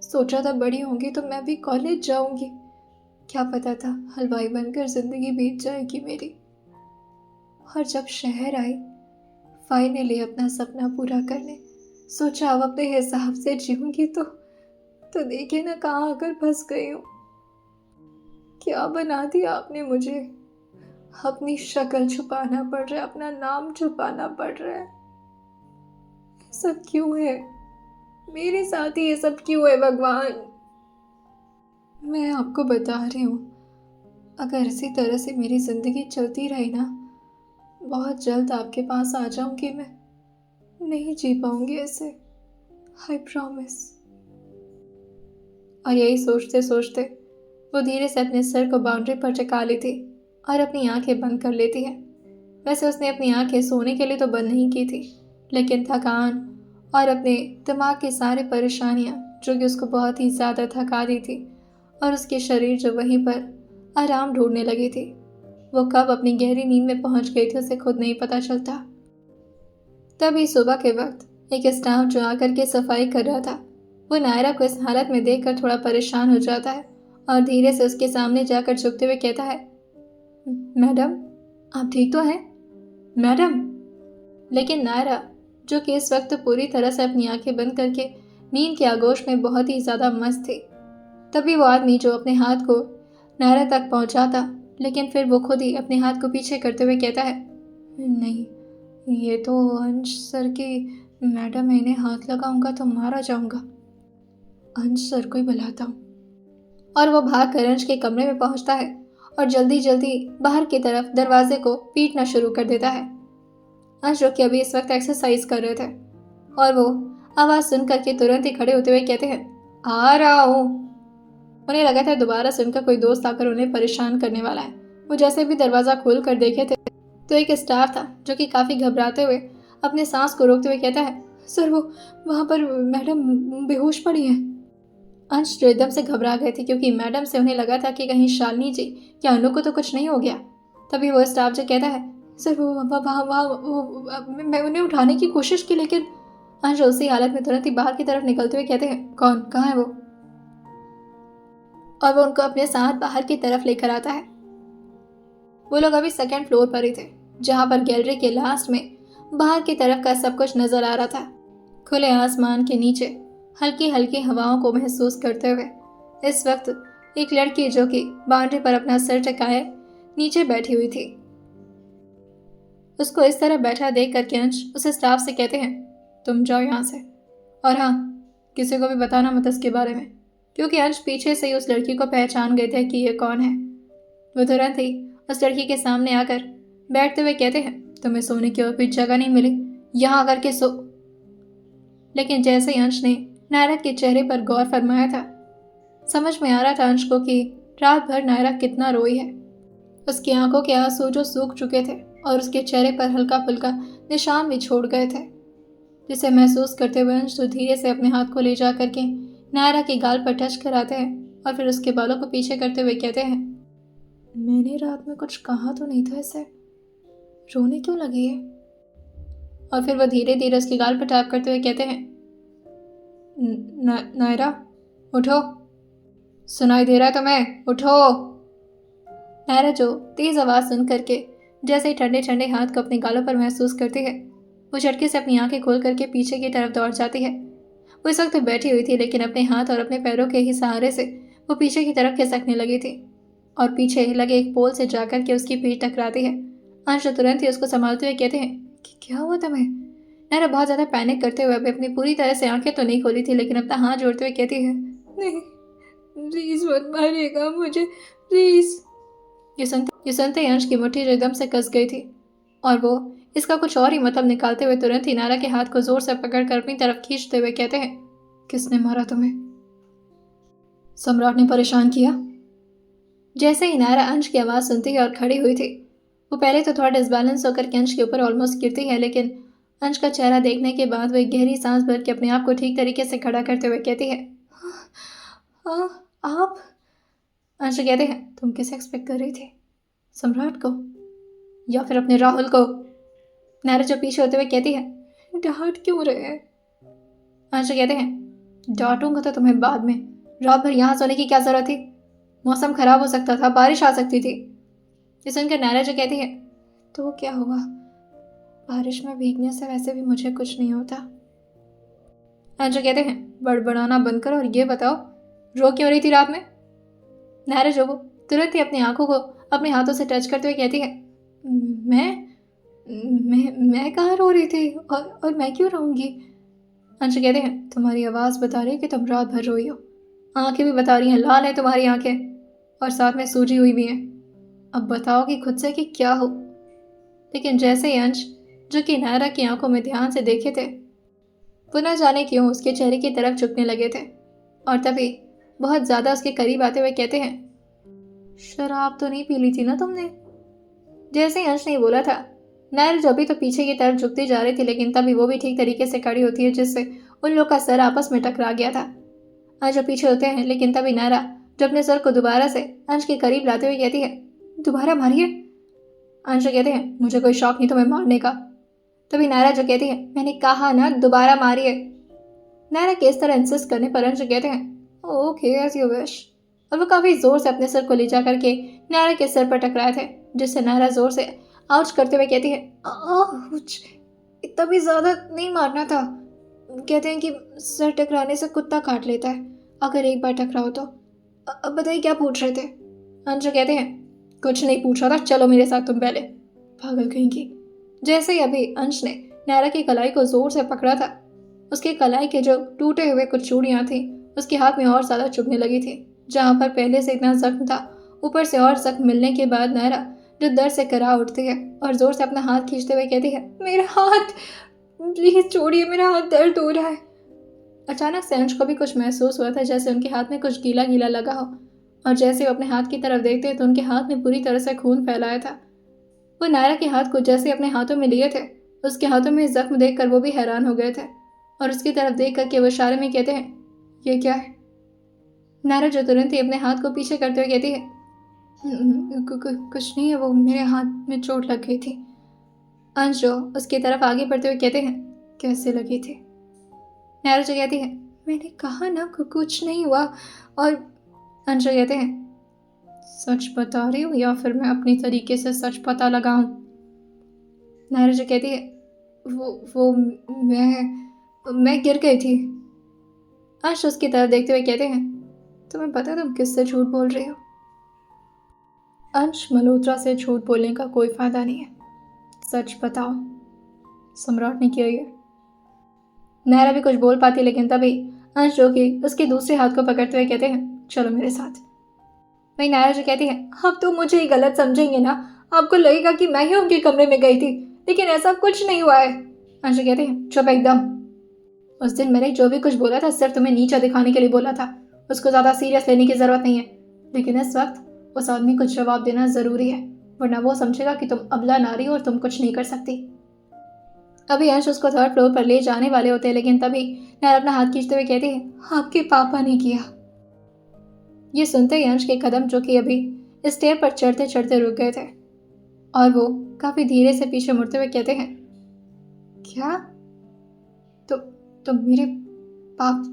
सोचा था बड़ी होंगी तो मैं भी कॉलेज जाऊंगी। क्या पता था हलवाई बनकर जिंदगी बीत जाएगी मेरी। और जब शहर आई फाइनली अपना सपना पूरा करने, सोचा अब अपने हिसाब से जीऊंगी तो देखिए ना कहाँ आकर फंस गई हूँ। क्या बना दिया आपने मुझे। अपनी शक्ल छुपाना पड़ रहा है, अपना नाम छुपाना पड़ रहा है। सब क्यों है मेरे साथ ही, ये सब क्यों है भगवान। मैं आपको बता रही हूँ, अगर इसी तरह से मेरी जिंदगी चलती रही ना, बहुत जल्द आपके पास आ जाऊंगी मैं। नहीं जी पाऊंगी ऐसे, आई प्रॉमिस। और यही सोचते सोचते वो धीरे से अपने सर को बाउंड्री पर टिका लेती और अपनी आंखें बंद कर लेती है। वैसे उसने अपनी आंखें सोने के लिए तो बंद नहीं की थी, लेकिन थकान और अपने दिमाग की सारी परेशानियां जो कि उसको बहुत ही ज़्यादा थका दी थी, और उसके शरीर जो वहीं पर आराम ढूंढने लगी थी, वो कब अपनी गहरी नींद में पहुंच गई थी उसे खुद नहीं पता चलता। तभी सुबह के वक्त एक स्टाफ जो आकर के सफाई कर रहा था, वो नायरा को इस हालत में देखकर थोड़ा परेशान हो जाता है और धीरे से उसके सामने जाकर झुकते हुए कहता है, मैडम आप ठीक तो हैं मैडम। लेकिन नायरा जो कि इस वक्त पूरी तरह से अपनी आंखें बंद करके नींद के आगोश में बहुत ही ज्यादा मस्त थी, तभी वो आदमी जो अपने हाथ को नायरा तक पहुंचाता, लेकिन फिर वो खुद ही अपने हाथ को पीछे करते हुए कहता है, नहीं ये तो अंश सर की मैडम, मैं इन्हें हाथ लगाऊंगा तो मारा जाऊंगा। अंश सर को ही बुलाता हूँ। और वो भाग कर अंश के कमरे में पहुंचता है और जल्दी जल्दी बाहर की तरफ दरवाजे को पीटना शुरू कर देता है। अंश जो कि अभी इस वक्त एक्सरसाइज कर रहे थे, और वो आवाज़ सुन करके तुरंत ही खड़े होते हुए कहते हैं, आ रहा हूँ। उन्हें लगा था दोबारा से उनका कोई दोस्त आकर उन्हें परेशान करने वाला है। वो जैसे भी दरवाज़ा खोल कर देखे थे तो एक स्टाफ था जो कि काफ़ी घबराते हुए अपने सांस को रोकते हुए कहता है, सर वो वहाँ पर मैडम बेहोश पड़ी हैं। अंश जो एकदम से घबरा गए थे क्योंकि मैडम से उन्हें लगा था कि कहीं शालिनी जी या अनु को तो कुछ नहीं हो गया। तभी वो स्टाफ जो कहता है, सर वो वहाँ मैं उन्हें उठाने की कोशिश की, लेकिन अंश उसी हालत में तुरंत ही बाहर की तरफ निकलते हुए कहते हैं, कौन, कहाँ है वो। और वो उनको अपने साथ बाहर की तरफ लेकर आता है। वो लोग अभी सेकंड फ्लोर पर ही थे, जहाँ पर गैलरी के लास्ट में बाहर की तरफ का सब कुछ नजर आ रहा था। खुले आसमान के नीचे हल्की हल्की हवाओं को महसूस करते हुए। इस वक्त एक लड़की जो कि बाउंड्री पर अपना सिर टिकाए नीचे बैठी हुई थी, उसको इस तरह बैठा देख करके अंश उसे स्टाफ से कहते हैं, तुम जाओ यहाँ से, और हाँ, किसी को भी बताना मत इसके बारे में, क्योंकि अंश पीछे से ही उस लड़की को पहचान गए थे कि ये कौन है। वो तुरंत ही उस लड़की के सामने आकर बैठते हुए कहते हैं, तुम्हें सोने की और कोई जगह नहीं मिली, यहाँ आकर के सो। लेकिन जैसे ही अंश ने नायरा के चेहरे पर गौर फरमाया था, समझ में आ रहा था अंश को कि रात भर नायरा कितना रोई है। उसकी आंखों के आंसू जो सूख चुके थे और उसके चेहरे पर हल्का फुल्का निशान भी छोड़ गए थे, जिसे महसूस करते हुए अंश तो धीरे से अपने हाथ को ले जा करके नायरा के गाल पर टच कराते हैं और फिर उसके बालों को पीछे करते हुए कहते हैं, मैंने रात में कुछ कहा तो नहीं था इसे, रोने क्यों लगी है? और फिर वह धीरे धीरे उसके गाल पर टैप करते हुए कहते हैं, नायरा उठो, सुनाई दे रहा है तुम्हें, उठो। नायरा जो तेज आवाज सुन करके जैसे ही ठंडे ठंडे हाथ को अपने गालों पर महसूस करती है, वो झटके से अपनी आंखें खोल करके पीछे की तरफ दौड़ जाती है। वो इस वक्त बैठी हुई थी, लेकिन अपने हाथ और अपने पैरों के ही सहारे से वो पीछे की तरफ खिसकने लगी थी और पीछे लगे एक पोल से जाकर के उसकी पीठ टकराती है। अंश तुरंत ही उसको संभालते हुए कहते हैं कि क्या हुआ तुम्हें? नायरा बहुत ज़्यादा पैनिक करते हुए अभी अपनी पूरी तरह से आंखें तो नहीं खोली थी, लेकिन अपना हाथ जोड़ते हुए कहती है, नहीं, प्लीज मत मारिएगा मुझे, प्लीज। ये सुनते ही अंश की मुट्ठी जो एकदम से कस गई थी और वो इसका कुछ और ही मतलब निकालते हुए तुरंत ही नायरा के हाथ को जोर से पकड़कर अपनी तरफ खींचते हुए कहते हैं, किसने मारा तुम्हें? सम्राट ने परेशान किया। जैसे ही नायरा अंश की आवाज़ सुनती है और खड़ी हुई थी, वो पहले तो थोड़ा डिसबैलेंस होकर के अंश के ऊपर ऑलमोस्ट गिरती है, लेकिन अंश का चेहरा देखने के बाद वो एक गहरी सांस भर के अपने आप को ठीक तरीके से खड़ा करते हुए कहती है, आप? अंश कहते हैं, तुम किसे एक्सपेक्ट कर रही थी, सम्राट को या फिर अपने राहुल को? नायरा जो पीछे होते हुए कहती है, डांट क्यों रहे हैं? अंश कहते हैं, डांटूंगा तो तुम्हें बाद में, रात भर यहाँ सोने की क्या जरूरत थी? मौसम खराब हो सकता था, बारिश आ सकती थी। ये सुनकर नायरा जो कहती है, तो क्या हुआ, बारिश में भीगने से वैसे भी मुझे कुछ नहीं होता। अंश कहते हैं, बड़बड़ाना बंद करो और ये बताओ, रो क्यों रही थी रात में? नायरा जो तुरंत ही अपनी आंखों को अपने हाथों से टच करते हुए कहती है, मैं कहाँ रो रही थी और मैं क्यों रोऊंगी? अंश कहते हैं, तुम्हारी आवाज़ बता रही है कि तुम रात भर रोई हो, आंखें भी बता रही हैं, लाल है तुम्हारी आंखें और साथ में सूजी हुई भी हैं। अब बताओ कि खुद से कि क्या हो? लेकिन जैसे ही अंश जो कि नायरा की आंखों में ध्यान से देखे थे, वो न जाने क्यों उसके चेहरे की तरफ झुकने लगे थे और तभी बहुत ज़्यादा उसके करीब आते हुए कहते हैं, शराब तो नहीं पी ली थी ना तुमने? जैसे ही अंश ने बोला था, नायरा जो अभी तो पीछे की तरफ झुकती जा रही थी, लेकिन तभी वो भी ठीक तरीके से खड़ी होती है, जिससे उन लोग का सर आपस में टकरा गया था। अंश जो पीछे होते हैं, लेकिन तभी नायरा जो अपने सर को दोबारा से अंश के करीब लाते हुए कहती है, दोबारा मारिए। अंश कहते हैं, मुझे कोई शौक नहीं तुम्हें मारने का। तभी नायरा जो कहती है, मैंने कहा ना दोबारा मारिए। नायरा के इस तरह इंसिस्ट करने पर अंश कहते हैं, ओके एज यू विश, और वो काफ़ी ज़ोर से अपने सर को ले जा करके नायरा के सर पर टकराए थे, जिससे नायरा ज़ोर से आउच करते हुए कहती है, आउच, इतना भी ज़्यादा नहीं मारना था। कहते हैं कि सर टकराने से कुत्ता काट लेता है अगर एक बार टकराओ तो। अब बताइए क्या पूछ रहे थे? अंश कहते हैं, कुछ नहीं पूछ रहा था, चलो मेरे साथ तुम पहले। पागल कहीं की। जैसे ही अभी अंश ने नायरा की कलाई को जोर से पकड़ा था, उसके कलाई के जो टूटे हुए कुछ चूड़ियाँ थी उसके हाथ में और ज़्यादा चुभने लगी थी। जहाँ पर पहले से इतना जख्म था, ऊपर से और जख्म मिलने के बाद नायरा जो दर्द से करा उठती है और जोर से अपना हाथ खींचते हुए कहती है, मेरा हाथ, प्लीज छोड़िए, मेरा हाथ दर्द हो रहा है। अचानक से अंश को भी कुछ महसूस हुआ था, जैसे उनके हाथ में कुछ गीला गीला लगा हो, और जैसे वो अपने हाथ की तरफ देखते तो उनके हाथ में पूरी तरह से खून फैलाया था। वो नायरा के हाथ को जैसे अपने हाथों में लिए थे, उसके हाथों में जख्म देखकर वो भी हैरान हो गए थे और उसकी तरफ देख करके वो इशारे में कहते हैं, ये क्या है? नायरा जो तुरंत ही अपने हाथ को पीछे करते हुए कहती है, कुछ नहीं है, वो मेरे हाथ में चोट लग गई थी। अंश जो उसकी तरफ आगे बढ़ते हुए कहते हैं, कैसे लगी थी? नायरा जो कहती है, मैंने कहा ना कुछ नहीं हुआ। और अंश जो कहते हैं, सच बता रही हूँ या फिर मैं अपनी तरीके से सच पता लगाऊं? नायरा जो कहती है, वो मैं गिर गई थी। अंश उसकी तरफ देखते हुए कहते हैं, तुम्हें पता है तुम किससे झूठ बोल रही हो? अंश, मल्होत्रा से झूठ बोलने का कोई फायदा नहीं है, सच बताओ। सम्राट ने किया ये। नायरा भी कुछ बोल पाती, लेकिन तभी अंश जो कि उसके दूसरे हाथ को पकड़ते हुए कहते हैं, चलो मेरे साथ। वही नायरा जो कहती है, अब तो मुझे ही गलत समझेंगे ना, आपको लगेगा कि मैं ही उनके कमरे में गई थी, लेकिन ऐसा कुछ नहीं हुआ है। अंश कहते हैं, चुप एकदम। उस दिन मैंने जो भी कुछ बोला था सिर्फ तुम्हें नीचा दिखाने के लिए बोला था, उसको ज़्यादा सीरियस लेने की ज़रूरत नहीं है, लेकिन इस वक्त उस आदमी को जवाब देना ज़रूरी है, वरना वो समझेगा कि तुम अबला नारी हो और तुम कुछ नहीं कर सकती। अभी अंश उसको थर्ड फ्लोर पर ले जाने वाले होते हैं, लेकिन तभी नायरा अपना हाथ खींचते हुए कहती है, आपके पापा ने किया। ये सुनते ही अंश के कदम, जो कि अभी स्टेयर पर चढ़ते चढ़ते रुक गए थे, और वो काफ़ी धीरे से पीछे मुड़ते हुए कहते हैं, क्या? तो मेरे पाप,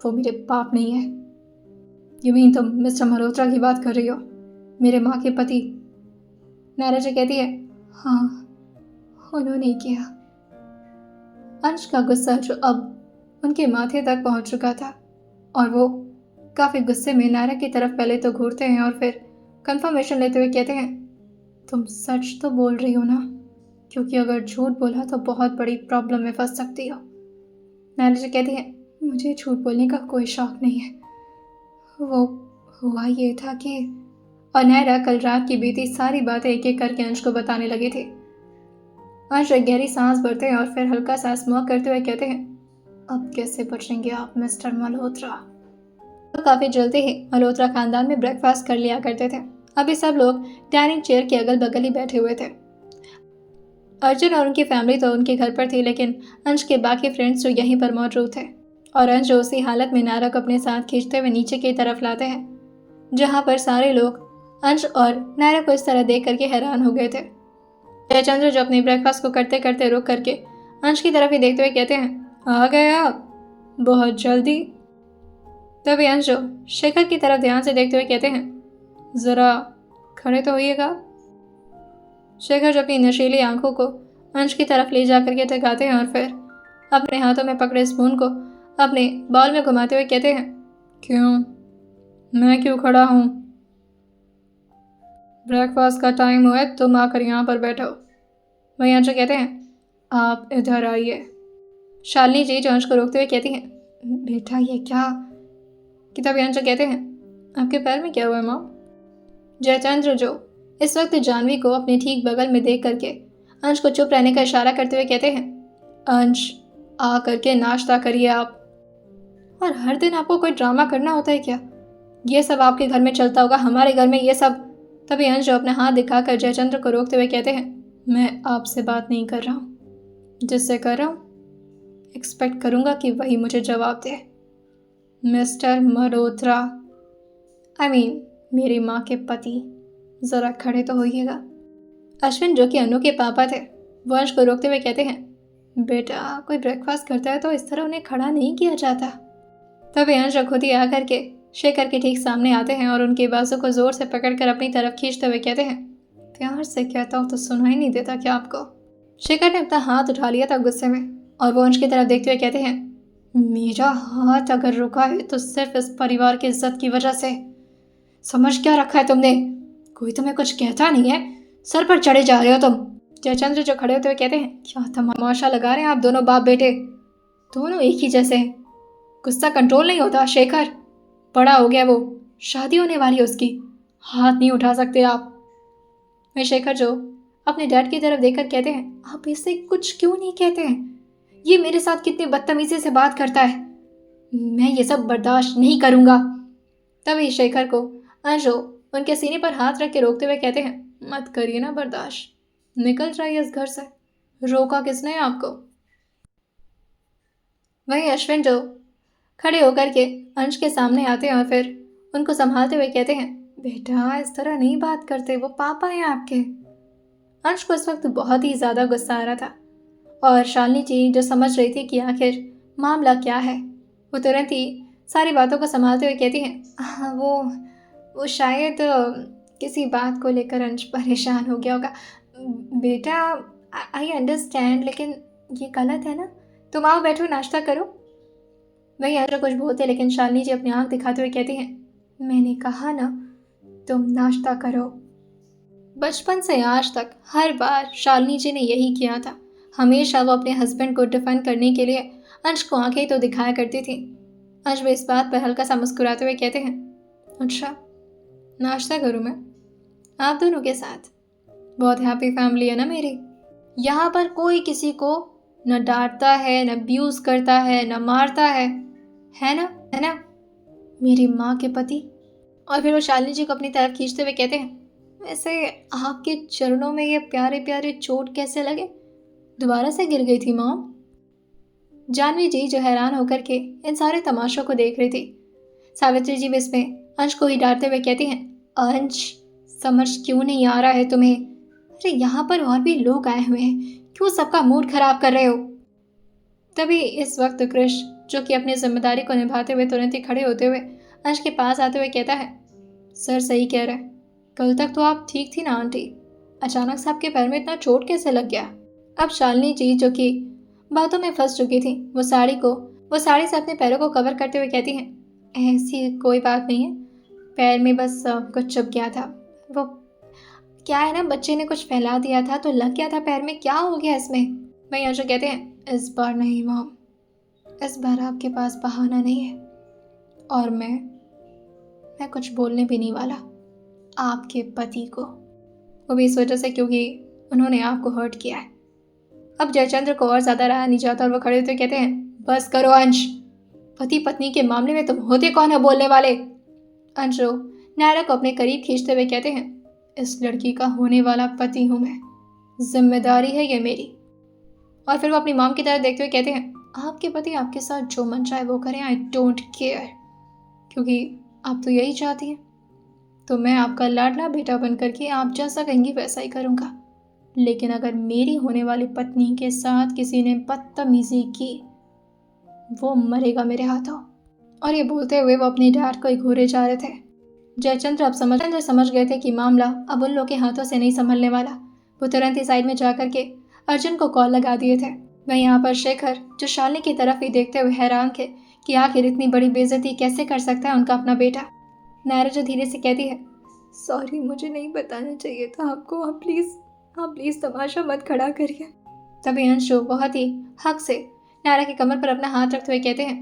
वो मेरे पाप नहीं है। यू मीन तुम मिस्टर मल्होत्रा की बात कर रही हो, मेरे माँ के पति? नायरा जी कहती है, हाँ, उन्होंने किया। अंश का गुस्सा जो अब उनके माथे तक पहुंच चुका था, और वो काफ़ी गुस्से में नायरा की तरफ पहले तो घूरते हैं और फिर कंफर्मेशन लेते हुए कहते हैं, तुम सच तो बोल रही हो ना? क्योंकि अगर झूठ बोला तो बहुत बड़ी प्रॉब्लम में फंस सकती हो। नायरा जी कहती है, मुझे झूठ बोलने का कोई शौक नहीं है, वो हुआ ये था कि। और नायरा कल रात की बीती सारी बातें एक एक करके अंश को बताने लगी थी। अंश एक गहरी सांस भरते हैं और फिर हल्का सा स्मोक करते हुए कहते हैं, अब कैसे बचेंगे आप मिस्टर मल्होत्रा? तो काफ़ी जल्दी ही मल्होत्रा खानदान में ब्रेकफास्ट कर लिया करते थे। अभी सब लोग डाइनिंग चेयर के अगल बगल ही बैठे हुए थे। अर्जुन और उनकी फैमिली तो उनके घर पर थी, लेकिन अंश के बाकी फ्रेंड्स जो यहीं पर मौजूद थे, और अंश जो उसी हालत में नायरा को अपने साथ खींचते हुए नीचे की तरफ लाते हैं, जहाँ पर सारे लोग अंश और नायरा को इस तरह देख करके हैरान हो गए थे। जयचंद्र जो अपने ब्रेकफास्ट को करते करते रुक करके अंश की तरफ ही देखते हुए कहते हैं, आ गए आप बहुत जल्दी। तभी अंश जो शेखर की तरफ ध्यान से देखते हुए कहते हैं, ज़रा खड़े तो होइएगा। शेखर जो अपनी नशीली आंखों को अंश की तरफ ले जा करके टकाते हैं और फिर अपने हाथों में पकड़े स्पून को अपने बाल में घुमाते हुए कहते हैं, क्यों? मैं क्यों खड़ा हूँ? ब्रेकफास्ट का टाइम हुआ है, तुम आकर यहाँ पर बैठो। वही अंश कहते हैं, आप इधर आइए। शालिनी जी जो अंश को रोकते हुए कहती हैं, बेटा ये क्या? कि तभी अंश कहते हैं, आपके पैर में क्या हुआ है माँ? जयचंद्र जो इस वक्त जानवी को अपने ठीक बगल में देख करके अंश को चुप रहने का इशारा करते हुए कहते हैं, अंश आ करके नाश्ता करिए आप। और हर दिन आपको कोई ड्रामा करना होता है क्या? ये सब आपके घर में चलता होगा, हमारे घर में ये सब। तभी अंश जो अपना हाथ दिखाकर जयचंद्र को रोकते हुए कहते हैं, मैं आपसे बात नहीं कर रहा हूँ, जिससे कर रहा हूँ एक्सपेक्ट करूँगा कि वही मुझे जवाब दे। मिस्टर मल्होत्रा, मेरी माँ के पति, ज़रा खड़े तो होइएगा। अश्विन जो कि अनु के पापा थे, वो अंश को रोकते हुए कहते हैं, बेटा कोई ब्रेकफास्ट करता है तो इस तरह उन्हें खड़ा नहीं किया जाता। तभी अंश खुद ही आकर के शेखर के ठीक सामने आते हैं और उनके बाजू को जोर से पकड़कर अपनी तरफ खींचते हुए कहते हैं, प्यार से कहता हूँ तो सुनाई नहीं देता क्या आपको? शेखर ने अपना हाथ उठा लिया था गुस्से में, और वो अंश की तरफ देखते हुए कहते हैं, मेरा हाथ अगर रुका है तो सिर्फ इस परिवार की इज्जत की वजह से। समझ क्या रखा है तुमने? कोई तुम्हें कुछ कहता नहीं है, सर पर चढ़े जा रहे हो तुम। जयचंद्र जो खड़े होते हुए कहते हैं, क्या तमाशा लगा रहे हैं आप दोनों बाप बेटे? दोनों एक ही जैसे हैं। गुस्सा कंट्रोल नहीं होता शेखर, बड़ा हो गया वो, शादी होने वाली है उसकी, हाथ नहीं उठा सकते आप। मैं शेखर जो अपने डैड की तरफ देखकर कहते हैं, आप इसे कुछ क्यों नहीं कहते हैं? ये मेरे साथ कितनी बदतमीजी से बात करता है, मैं ये सब बर्दाश्त नहीं करूँगा। तभी शेखर को अंशु उनके सीने पर हाथ रख के रोकते हुए कहते हैं, मत करिए ना बर्दाश्त, निकल जाइए इस घर से, रोका किसने आपको? वहीं अश्विन जो खड़े होकर के अंश के सामने आते हैं और फिर उनको संभालते हुए कहते हैं, बेटा इस तरह नहीं बात करते, वो पापा हैं आपके। अंश को इस वक्त बहुत ही ज़्यादा गुस्सा आ रहा था, और शालिनी जी जो समझ रही थी कि आखिर मामला क्या है, वो तुरंत ही सारी बातों को संभालते हुए कहती हैं, "हाँ, वो शायद किसी बात को लेकर अंश परेशान हो गया होगा। बेटा आई अंडरस्टैंड, लेकिन ये गलत है ना? तुम आओ बैठो नाश्ता करो। वही अंश कुछ बोलते लेकिन शालिनी जी अपनी आंख दिखाते हुए कहती हैं, मैंने कहा ना तुम नाश्ता करो। बचपन से आज तक हर बार शालिनी जी ने यही किया था। हमेशा वो अपने हस्बैंड को डिफेंड करने के लिए अंश को आंखें तो दिखाया करती थी। अंश भी इस बात पर हल्का सा मुस्कुराते हुए कहते हैं, अच्छा नाश्ता करूँ मैं आप दोनों के साथ? बहुत हैप्पी फैमिली है ना मेरी। यहाँ पर कोई किसी को न डांटता है, न अब्यूज करता है, न मारता है ना? है ना? मेरी माँ के पति। और फिर वो शालिनी जी को अपनी तरफ खींचते हुए कहते हैं, वैसे आपके चरणों में ये प्यारे प्यारे चोट कैसे लगे? दोबारा से गिर गई थी मॉम? जानवी जी जो हैरान होकर के इन सारे तमाशों को देख रही थी। सावित्री जी भी इसमें अंश को ही डांटते हुए कहती हैं, अंश समझ क्यों नहीं आ रहा है तुम्हें? अरे यहाँ पर और भी लोग आए हुए हैं, क्यों सबका मूड खराब कर रहे हो? तभी इस वक्त कृष जो कि अपनी जिम्मेदारी को निभाते हुए तुरंत ही खड़े होते हुए अंश के पास आते हुए कहता है, सर सही कह रहे हैं, कल तक तो आप ठीक थी ना आंटी, अचानक से आपके पैर में इतना चोट कैसे लग गया? अब शालिनी जी जो कि बातों में फंस चुकी थी वो साड़ी से अपने पैरों को कवर करते हुए कहती हैं, ऐसी कोई बात नहीं है, पैर में बस कुछ चुभ गया था। वो क्या है ना, बच्चे ने कुछ फैला दिया था तो लग गया था पैर में, क्या हो गया इसमें? वही अंशु कहते हैं, इस बार नहीं मॉम, इस बार आपके पास बहाना नहीं है और मैं कुछ बोलने भी नहीं वाला आपके पति को, वो भी इस वजह से क्योंकि उन्होंने आपको हर्ट किया है। अब जयचंद्र को और ज़्यादा रहा नहीं जाता और वो खड़े होते कहते हैं, बस करो अंश, पति पत्नी के मामले में तुम होते कौन है बोलने वाले? अंशु नायरा को अपने करीब खींचते हुए कहते हैं, इस लड़की का होने वाला पति हूँ मैं, जिम्मेदारी है ये मेरी। और फिर वो अपनी मॉम की तरफ देखते हुए कहते हैं, आपके पति आपके साथ जो मन चाहे वो करें, आई डोंट केयर, क्योंकि आप तो यही चाहती हैं। तो मैं आपका लाडला बेटा बन करके आप जैसा कहेंगी वैसा ही करूँगा, लेकिन अगर मेरी होने वाली पत्नी के साथ किसी ने बदतमीजी की, वो मरेगा मेरे हाथों। और ये बोलते हुए वो अपनी डैड को ही घूरे जा रहे थे। जयचंद्र अब समझ गए थे कि मामला अब उन लोगों के हाथों से नहीं संभलने वाला। वो तुरंत ही साइड में जा करके अर्जुन को कॉल लगा दिए थे। वहीं यहाँ पर शेखर जो शालिनी की तरफ ही देखते हुए हैरान थे कि आखिर इतनी बड़ी बेइज्जती कैसे कर सकता है उनका अपना बेटा। नायरा जो धीरे से कहती है, सॉरी मुझे नहीं बताना चाहिए था आपको, आप प्लीज़ तमाशा मत खड़ा करिए। तभी अंशु बहुत ही हक से नायरा की कमर पर अपना हाथ रखते हुए कहते हैं,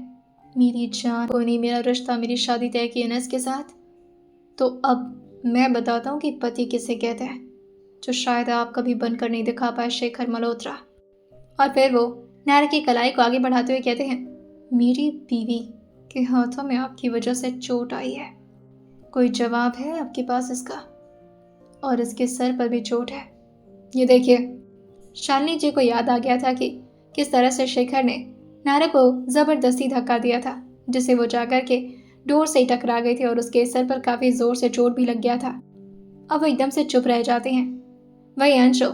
मेरी जान, कोई नहीं, मेरा रिश्ता, मेरी शादी तय की है ना इसके साथ, तो अब मैं बताता हूँ कि पति किसे कहते हैं, जो शायद आप कभी बनकर नहीं दिखा पाए, शेखर मल्होत्रा। और फिर वो नायरा की कलाई को आगे बढ़ाते हुए कहते हैं, मेरी बीवी के हाथों में आपकी वजह से चोट आई है, कोई जवाब है आपके पास इसका? और इसके सर पर भी चोट है, ये देखिए। शालिनी जी को याद आ गया था कि किस तरह से शेखर ने नायरा को ज़बरदस्ती धक्का दिया था, जिसे वो जाकर के डोर से ही टकरा गई थी और उसके सर पर काफ़ी ज़ोर से चोट भी लग गया था। अब वो एकदम से चुप रह जाते हैं। वही अंशु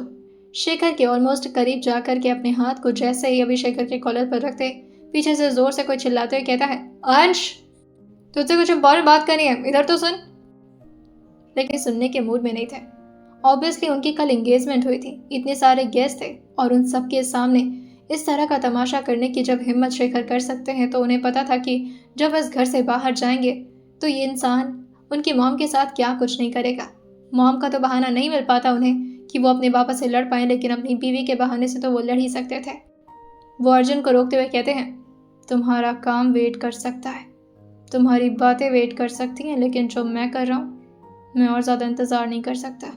शेखर के ऑलमोस्ट करीब जाकर के अपने हाथ को जैसे ही अभी शेखर के कॉलर पर रखते, पीछे से ज़ोर से कोई चिल्लाते हुए कहता है, अंश तुझसे कुछ इम्पोर्टेंट बात करनी है, इधर तो सुन। लेकिन सुनने के मूड में नहीं थे। ऑब्वियसली उनकी कल एंगेजमेंट हुई थी, इतने सारे गेस्ट थे और उन सबके सामने इस तरह का तमाशा करने की जब हिम्मत शेखर कर सकते हैं, तो उन्हें पता था कि जब इस घर से बाहर जाएंगे तो ये इंसान उनकी मॉम के साथ क्या कुछ नहीं करेगा। मॉम का तो बहाना नहीं मिल पाता उन्हें कि वो अपने पापा से लड़ पाएं, लेकिन अपनी बीवी के बहाने से तो वो लड़ ही सकते थे। वो अर्जुन को रोकते हुए कहते हैं, तुम्हारा काम वेट कर सकता है, तुम्हारी बातें वेट कर सकती हैं, लेकिन जो मैं कर रहा हूँ मैं और ज़्यादा इंतज़ार नहीं कर सकता।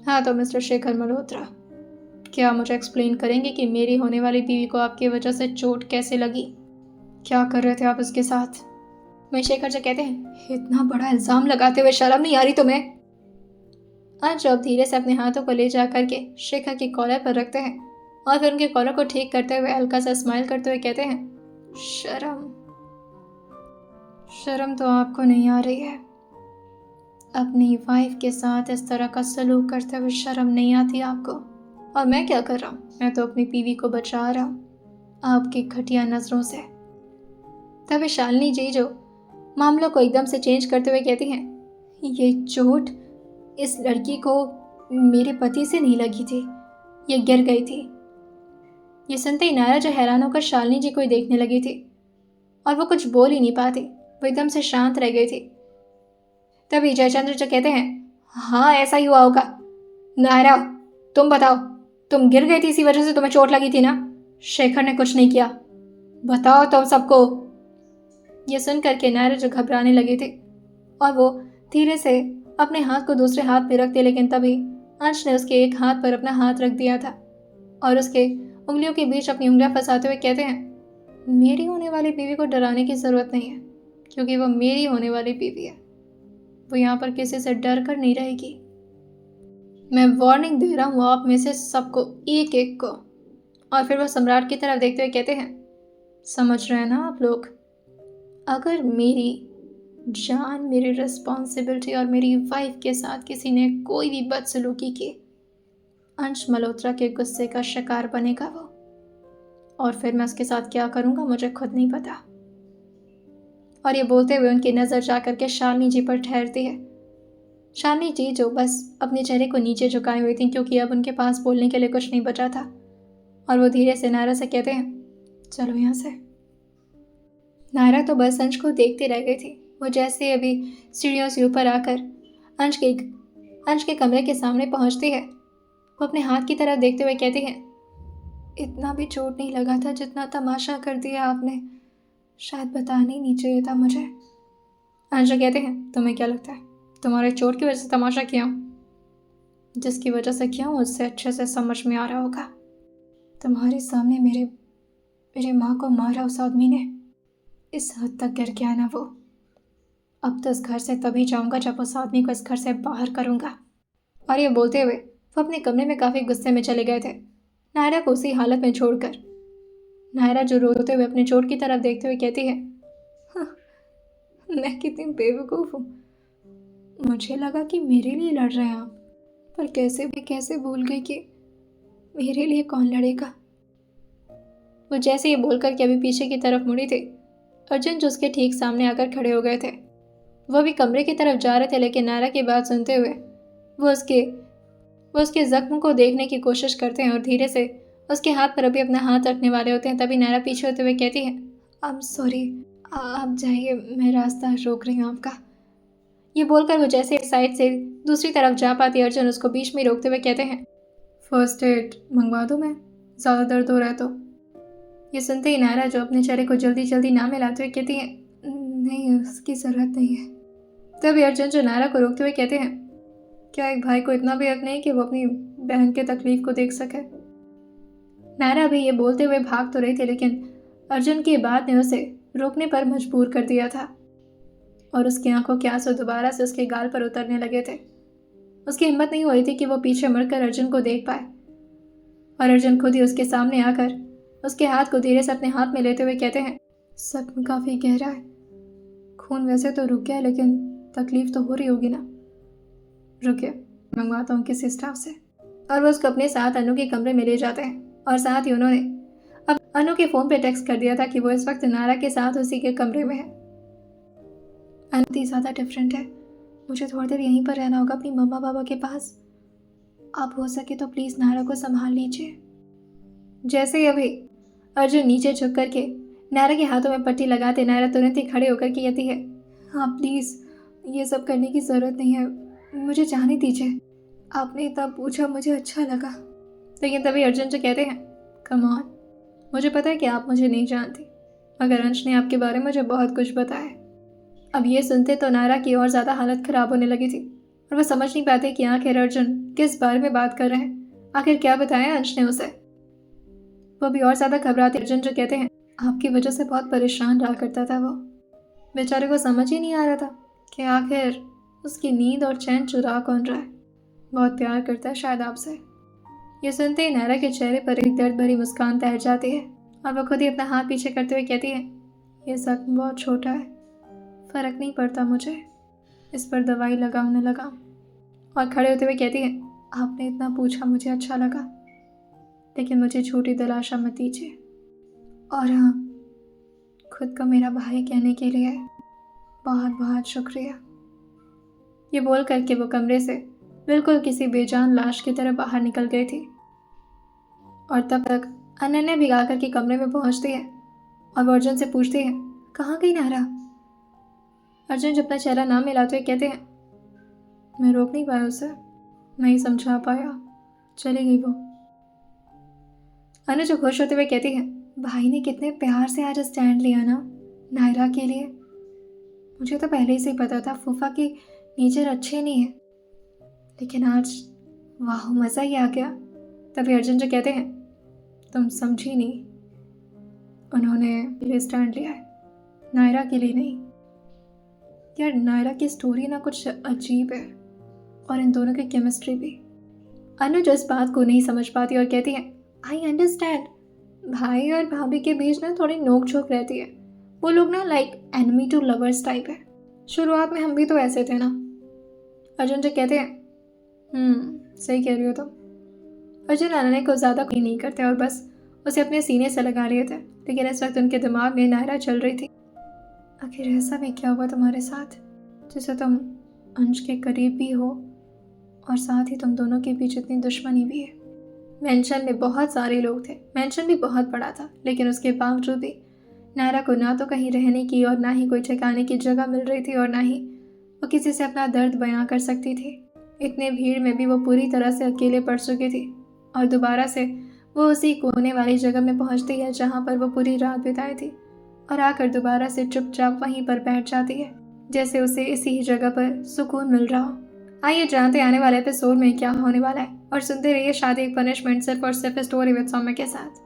हाँ तो मिस्टर शेखर मल्होत्रा, क्या मुझे एक्सप्लेन करेंगे कि मेरी होने वाली बीवी को आपकी वजह से चोट कैसे लगी? क्या कर रहे थे आप उसके साथ? मैं शेखर से कहते हैं, इतना बड़ा इल्ज़ाम लगाते हुए शर्म नहीं आ रही तुम्हें? आज अब धीरे से अपने हाथों को ले जा करके शेखर की कॉलर पर रखते हैं और फिर उनके कॉलर को ठीक करते हुए हल्का सा स्माइल करते हुए कहते हैं, शर्म तो आपको नहीं आ रही है? अपनी वाइफ के साथ इस तरह का सलूक करते हुए शर्म नहीं आती आपको? और मैं क्या कर रहा हूँ? मैं तो अपनी बीवी को बचा रहा हूँ आपकी घटिया नज़रों से। तभी शालिनी जी जो मामलों को एकदम से चेंज करते हुए कहती हैं, ये चोट इस लड़की को मेरे पति से नहीं लगी थी, ये गिर गई थी। ये सुनते ही नायरा जो हैरान होकर शालिनी जी को ही देखने लगी थी और वो कुछ बोल ही नहीं पाती, वो एकदम से शांत रह गई थी। तभी जयचंद्र जो कहते हैं, हाँ ऐसा ही हुआ होगा। नायरा, तुम बताओ, तुम गिर गई थी इसी वजह से तुम्हें चोट लगी थी ना? शेखर ने कुछ नहीं किया, बताओ तुम सबको। ये सुन करके नायरा जो घबराने लगी थी और वो धीरे से अपने हाथ को दूसरे हाथ में रख दिया, लेकिन तभी अंश ने उसके एक हाथ पर अपना हाथ रख दिया था और उसके उंगलियों के बीच अपनी उंगलियां फंसाते हुए कहते हैं, मेरी होने वाली बीवी को डराने की ज़रूरत नहीं है, क्योंकि वो मेरी होने वाली बीवी है। वो यहाँ पर किसी से डर कर नहीं रहेगी। मैं वार्निंग दे रहा हूँ आप में से सबको, एक एक को। और फिर वो सम्राट की तरफ देखते हुए कहते हैं, समझ रहे हैं ना आप लोग, अगर मेरी जान, मेरी रिस्पॉन्सिबिलिटी और मेरी वाइफ के साथ किसी ने कोई भी बदसलूकी की, अंश मल्होत्रा के गुस्से का शिकार बनेगा वो, और फिर मैं उसके साथ क्या करूँगा मुझे खुद नहीं पता। और ये बोलते हुए उनकी नज़र जा करके शालिनी जी पर ठहरती है। शालिनी जी जो बस अपने चेहरे को नीचे झुकाए हुई थी, क्योंकि अब उनके पास बोलने के लिए कुछ नहीं बचा था। और वो धीरे से नायरा से कहते हैं, चलो यहाँ से। नायरा तो बस अंश को देखती रह गई थी। वो जैसे अभी सीढ़ियों से ऊपर आकर अंश के कमरे के सामने पहुंचती है, वो अपने हाथ की तरफ देखते हुए कहती है, इतना भी चोट नहीं लगा था जितना तमाशा कर दिया आपने, शायद बताना ही नहीं चाहिए था मुझे। अंश कहते हैं, तुम्हें क्या लगता है तुम्हारे चोट की वजह से तमाशा किया हूँ? जिसकी वजह से किया हूँ उससे अच्छे से समझ में आ रहा होगा। तुम्हारे सामने मेरे माँ को मारा उस आदमी ने, इस हद तक गिर गया ना वो। अब तो इस घर से तभी जाऊंगा जब उस आदमी को इस घर से बाहर करूंगा। और ये बोलते हुए वो अपने कमरे में काफ़ी गुस्से में चले गए थे, नायरा को उसी हालत में छोड़कर। नायरा जो रोते हुए अपने चोट की तरफ देखते हुए कहती है, हाँ, मैं कितनी बेवकूफ़ हूँ, मुझे लगा कि मेरे लिए लड़ रहे हैं आप, पर कैसे भूल गई कि मेरे लिए कौन लड़ेगा। वो जैसे ये बोलकर कि अभी पीछे की तरफ मुड़ी थी, अर्जुन जो उसके ठीक सामने आकर खड़े हो गए थे। वह भी कमरे की तरफ जा रहे थे, लेकिन नायरा की बात सुनते हुए वो उसके जख्म को देखने की कोशिश करते हैं और धीरे से उसके हाथ पर अभी अपना हाथ रखने वाले होते हैं। तभी नायरा पीछे होते हुए कहती है, आई एम सॉरी, आप जाइए, मैं रास्ता रोक रही हूँ आपका। ये बोलकर वो जैसे एक साइड से दूसरी तरफ जा पाती, अर्जुन उसको बीच में रोकते हुए कहते हैं, फर्स्ट एड मंगवा दूँ मैं, ज़्यादा दर्द हो रहा है तो? ये सुनते ही नायरा जो अपने चेहरे को जल्दी जल्दी ना मिलाते हुए कहती है, नहीं उसकी ज़रूरत नहीं है। तभी अर्जुन जो नायरा को रोकते हुए कहते हैं, क्या एक भाई को इतना भी हक नहीं कि वो अपनी बहन के तकलीफ को देख सके? नायरा भी ये बोलते हुए भाग तो रही थी, लेकिन अर्जुन की बात ने उसे रोकने पर मजबूर कर दिया था और उसकी आंखों के आंसू दोबारा से उसके गाल पर उतरने लगे थे। उसकी हिम्मत नहीं हो रही थी कि वो पीछे मुड़कर अर्जुन को देख पाए, और अर्जुन खुद ही उसके सामने आकर उसके हाथ को धीरे से अपने हाथ में लेते हुए कहते हैं, जख्म काफ़ी गहरा है, खून वैसे तो रुक गया लेकिन तकलीफ तो हो रही होगी ना? रुकिए, मंगवाता हूँ किसी स्टाफ से। और वो उसको अपने साथ अनु के कमरे में ले जाते हैं, और साथ ही उन्होंने अब अनु के फ़ोन पे टेक्स्ट कर दिया था कि वो इस वक्त नायरा के साथ उसी के कमरे में है। अनु ज़्यादा डिफरेंट है, मुझे थोड़ी देर यहीं पर रहना होगा अपनी मम्मा पापा के पास। आप हो सके तो प्लीज़ नायरा को संभाल लीजिए। जैसे ही अभी अर्जुन नीचे झुक करके नायरा के हाथों में पट्टी लगाते, नायरा तुरंत ही खड़े होकर के कहती है, हाँ प्लीज़, ये सब करने की ज़रूरत नहीं है, मुझे जाने दीजिए। आपने इतना पूछा, मुझे अच्छा लगा। लेकिन तभी अर्जुन जो कहते हैं, कम ऑन, मुझे पता है कि आप मुझे नहीं जानती, मगर अंश ने आपके बारे में मुझे बहुत कुछ बताया। अब ये सुनते तो नायरा की और ज़्यादा हालत ख़राब होने लगी थी, और वह समझ नहीं पाते कि आखिर अर्जुन किस बारे में बात कर रहे हैं, आखिर क्या बताया अंश ने उसे। वो भी और ज़्यादा घबराते अर्जुन जो कहते हैं, आपकी वजह से बहुत परेशान रहा करता था वो, बेचारे को समझ ही नहीं आ रहा था कि आखिर उसकी नींद और चैन चुरा कौन रहा है, बहुत प्यार करता है शायद आपसे। ये सुनते ही नायरा के चेहरे पर एक दर्द भरी मुस्कान तैर जाती है, और वह खुद ही अपना हाथ पीछे करते हुए कहती है, ये जख्म बहुत छोटा है, फ़र्क नहीं पड़ता मुझे, इस पर दवाई लगाऊं न लगाऊं। और खड़े होते हुए कहती है, आपने इतना पूछा, मुझे अच्छा लगा, लेकिन मुझे झूठी दिलासा मत दीजिए। और हाँ, खुद को मेरा भाई कहने के लिए बहुत बहुत शुक्रिया। ये बोल करके वो कमरे से बिल्कुल किसी बेजान लाश की तरह बाहर निकल गई थी। और तब तक अनन्या भी आकर के कमरे में पहुंचती है और वो अर्जुन से पूछती है, कहाँ गई नायरा? अर्जुन जब अपना चेहरा ना मिलाते हुए कहते हैं, मैं रोक नहीं पाया उसे, नहीं समझा पाया, चली गई वो। अनुज खुश होते हुए कहती है, भाई ने कितने प्यार से आज स्टैंड लिया ना नायरा के लिए। मुझे तो पहले से ही पता था फूफा की नेचर अच्छे नहीं है, लेकिन आज वाह मज़ा ही आ गया। तभी अर्जुन जो कहते हैं, तुम समझी नहीं, उन्होंने लिए स्टैंड लिया है, नायरा के लिए नहीं। यार नायरा की स्टोरी ना कुछ अजीब है, और इन दोनों की केमिस्ट्री भी। अनुज इस बात को नहीं समझ पाती और कहती है, आई अंडरस्टैंड, भाई और भाभी के बीच ना थोड़ी नोक झोंक रहती है, वो लोग ना like enemy to lovers type है। शुरुआत में हम भी तो ऐसे थे ना। अर्जुन जी कहते हैं, सही कह रही हो तुम। अर्जुन अनन्या को ज़्यादा कोई नहीं करते और बस उसे अपने सीने से लगा रहे थे, लेकिन इस वक्त उनके दिमाग में नायरा चल रही थी। आखिर ऐसा भी क्या हुआ तुम्हारे साथ जिससे तुम अंश के करीब भी हो और साथ ही तुम दोनों के बीच इतनी दुश्मनी भी है। मेंशन में बहुत सारे लोग थे, मेंशन भी बहुत बड़ा था, लेकिन उसके बावजूद भी नायरा को ना तो कहीं रहने की और ना ही कोई ठिकाने की जगह मिल रही थी और ना ही वो किसी से अपना दर्द बयां कर सकती थी। इतने भीड़ में भी वो पूरी तरह से अकेले पड़ चुकी थी और दोबारा से वो उसी कोने वाली जगह में पहुंचती है जहां पर वो पूरी रात बिताई थी और आकर दोबारा से चुपचाप वहीं पर बैठ जाती है, जैसे उसे इसी ही जगह पर सुकून मिल रहा हो। आइए जानते आने वाले एपिसोड में क्या होने वाला है और सुनते रहिए शादी एक पनिशमेंट सिर्फ और सिर्फ स्टोरी विद सौम्य के साथ।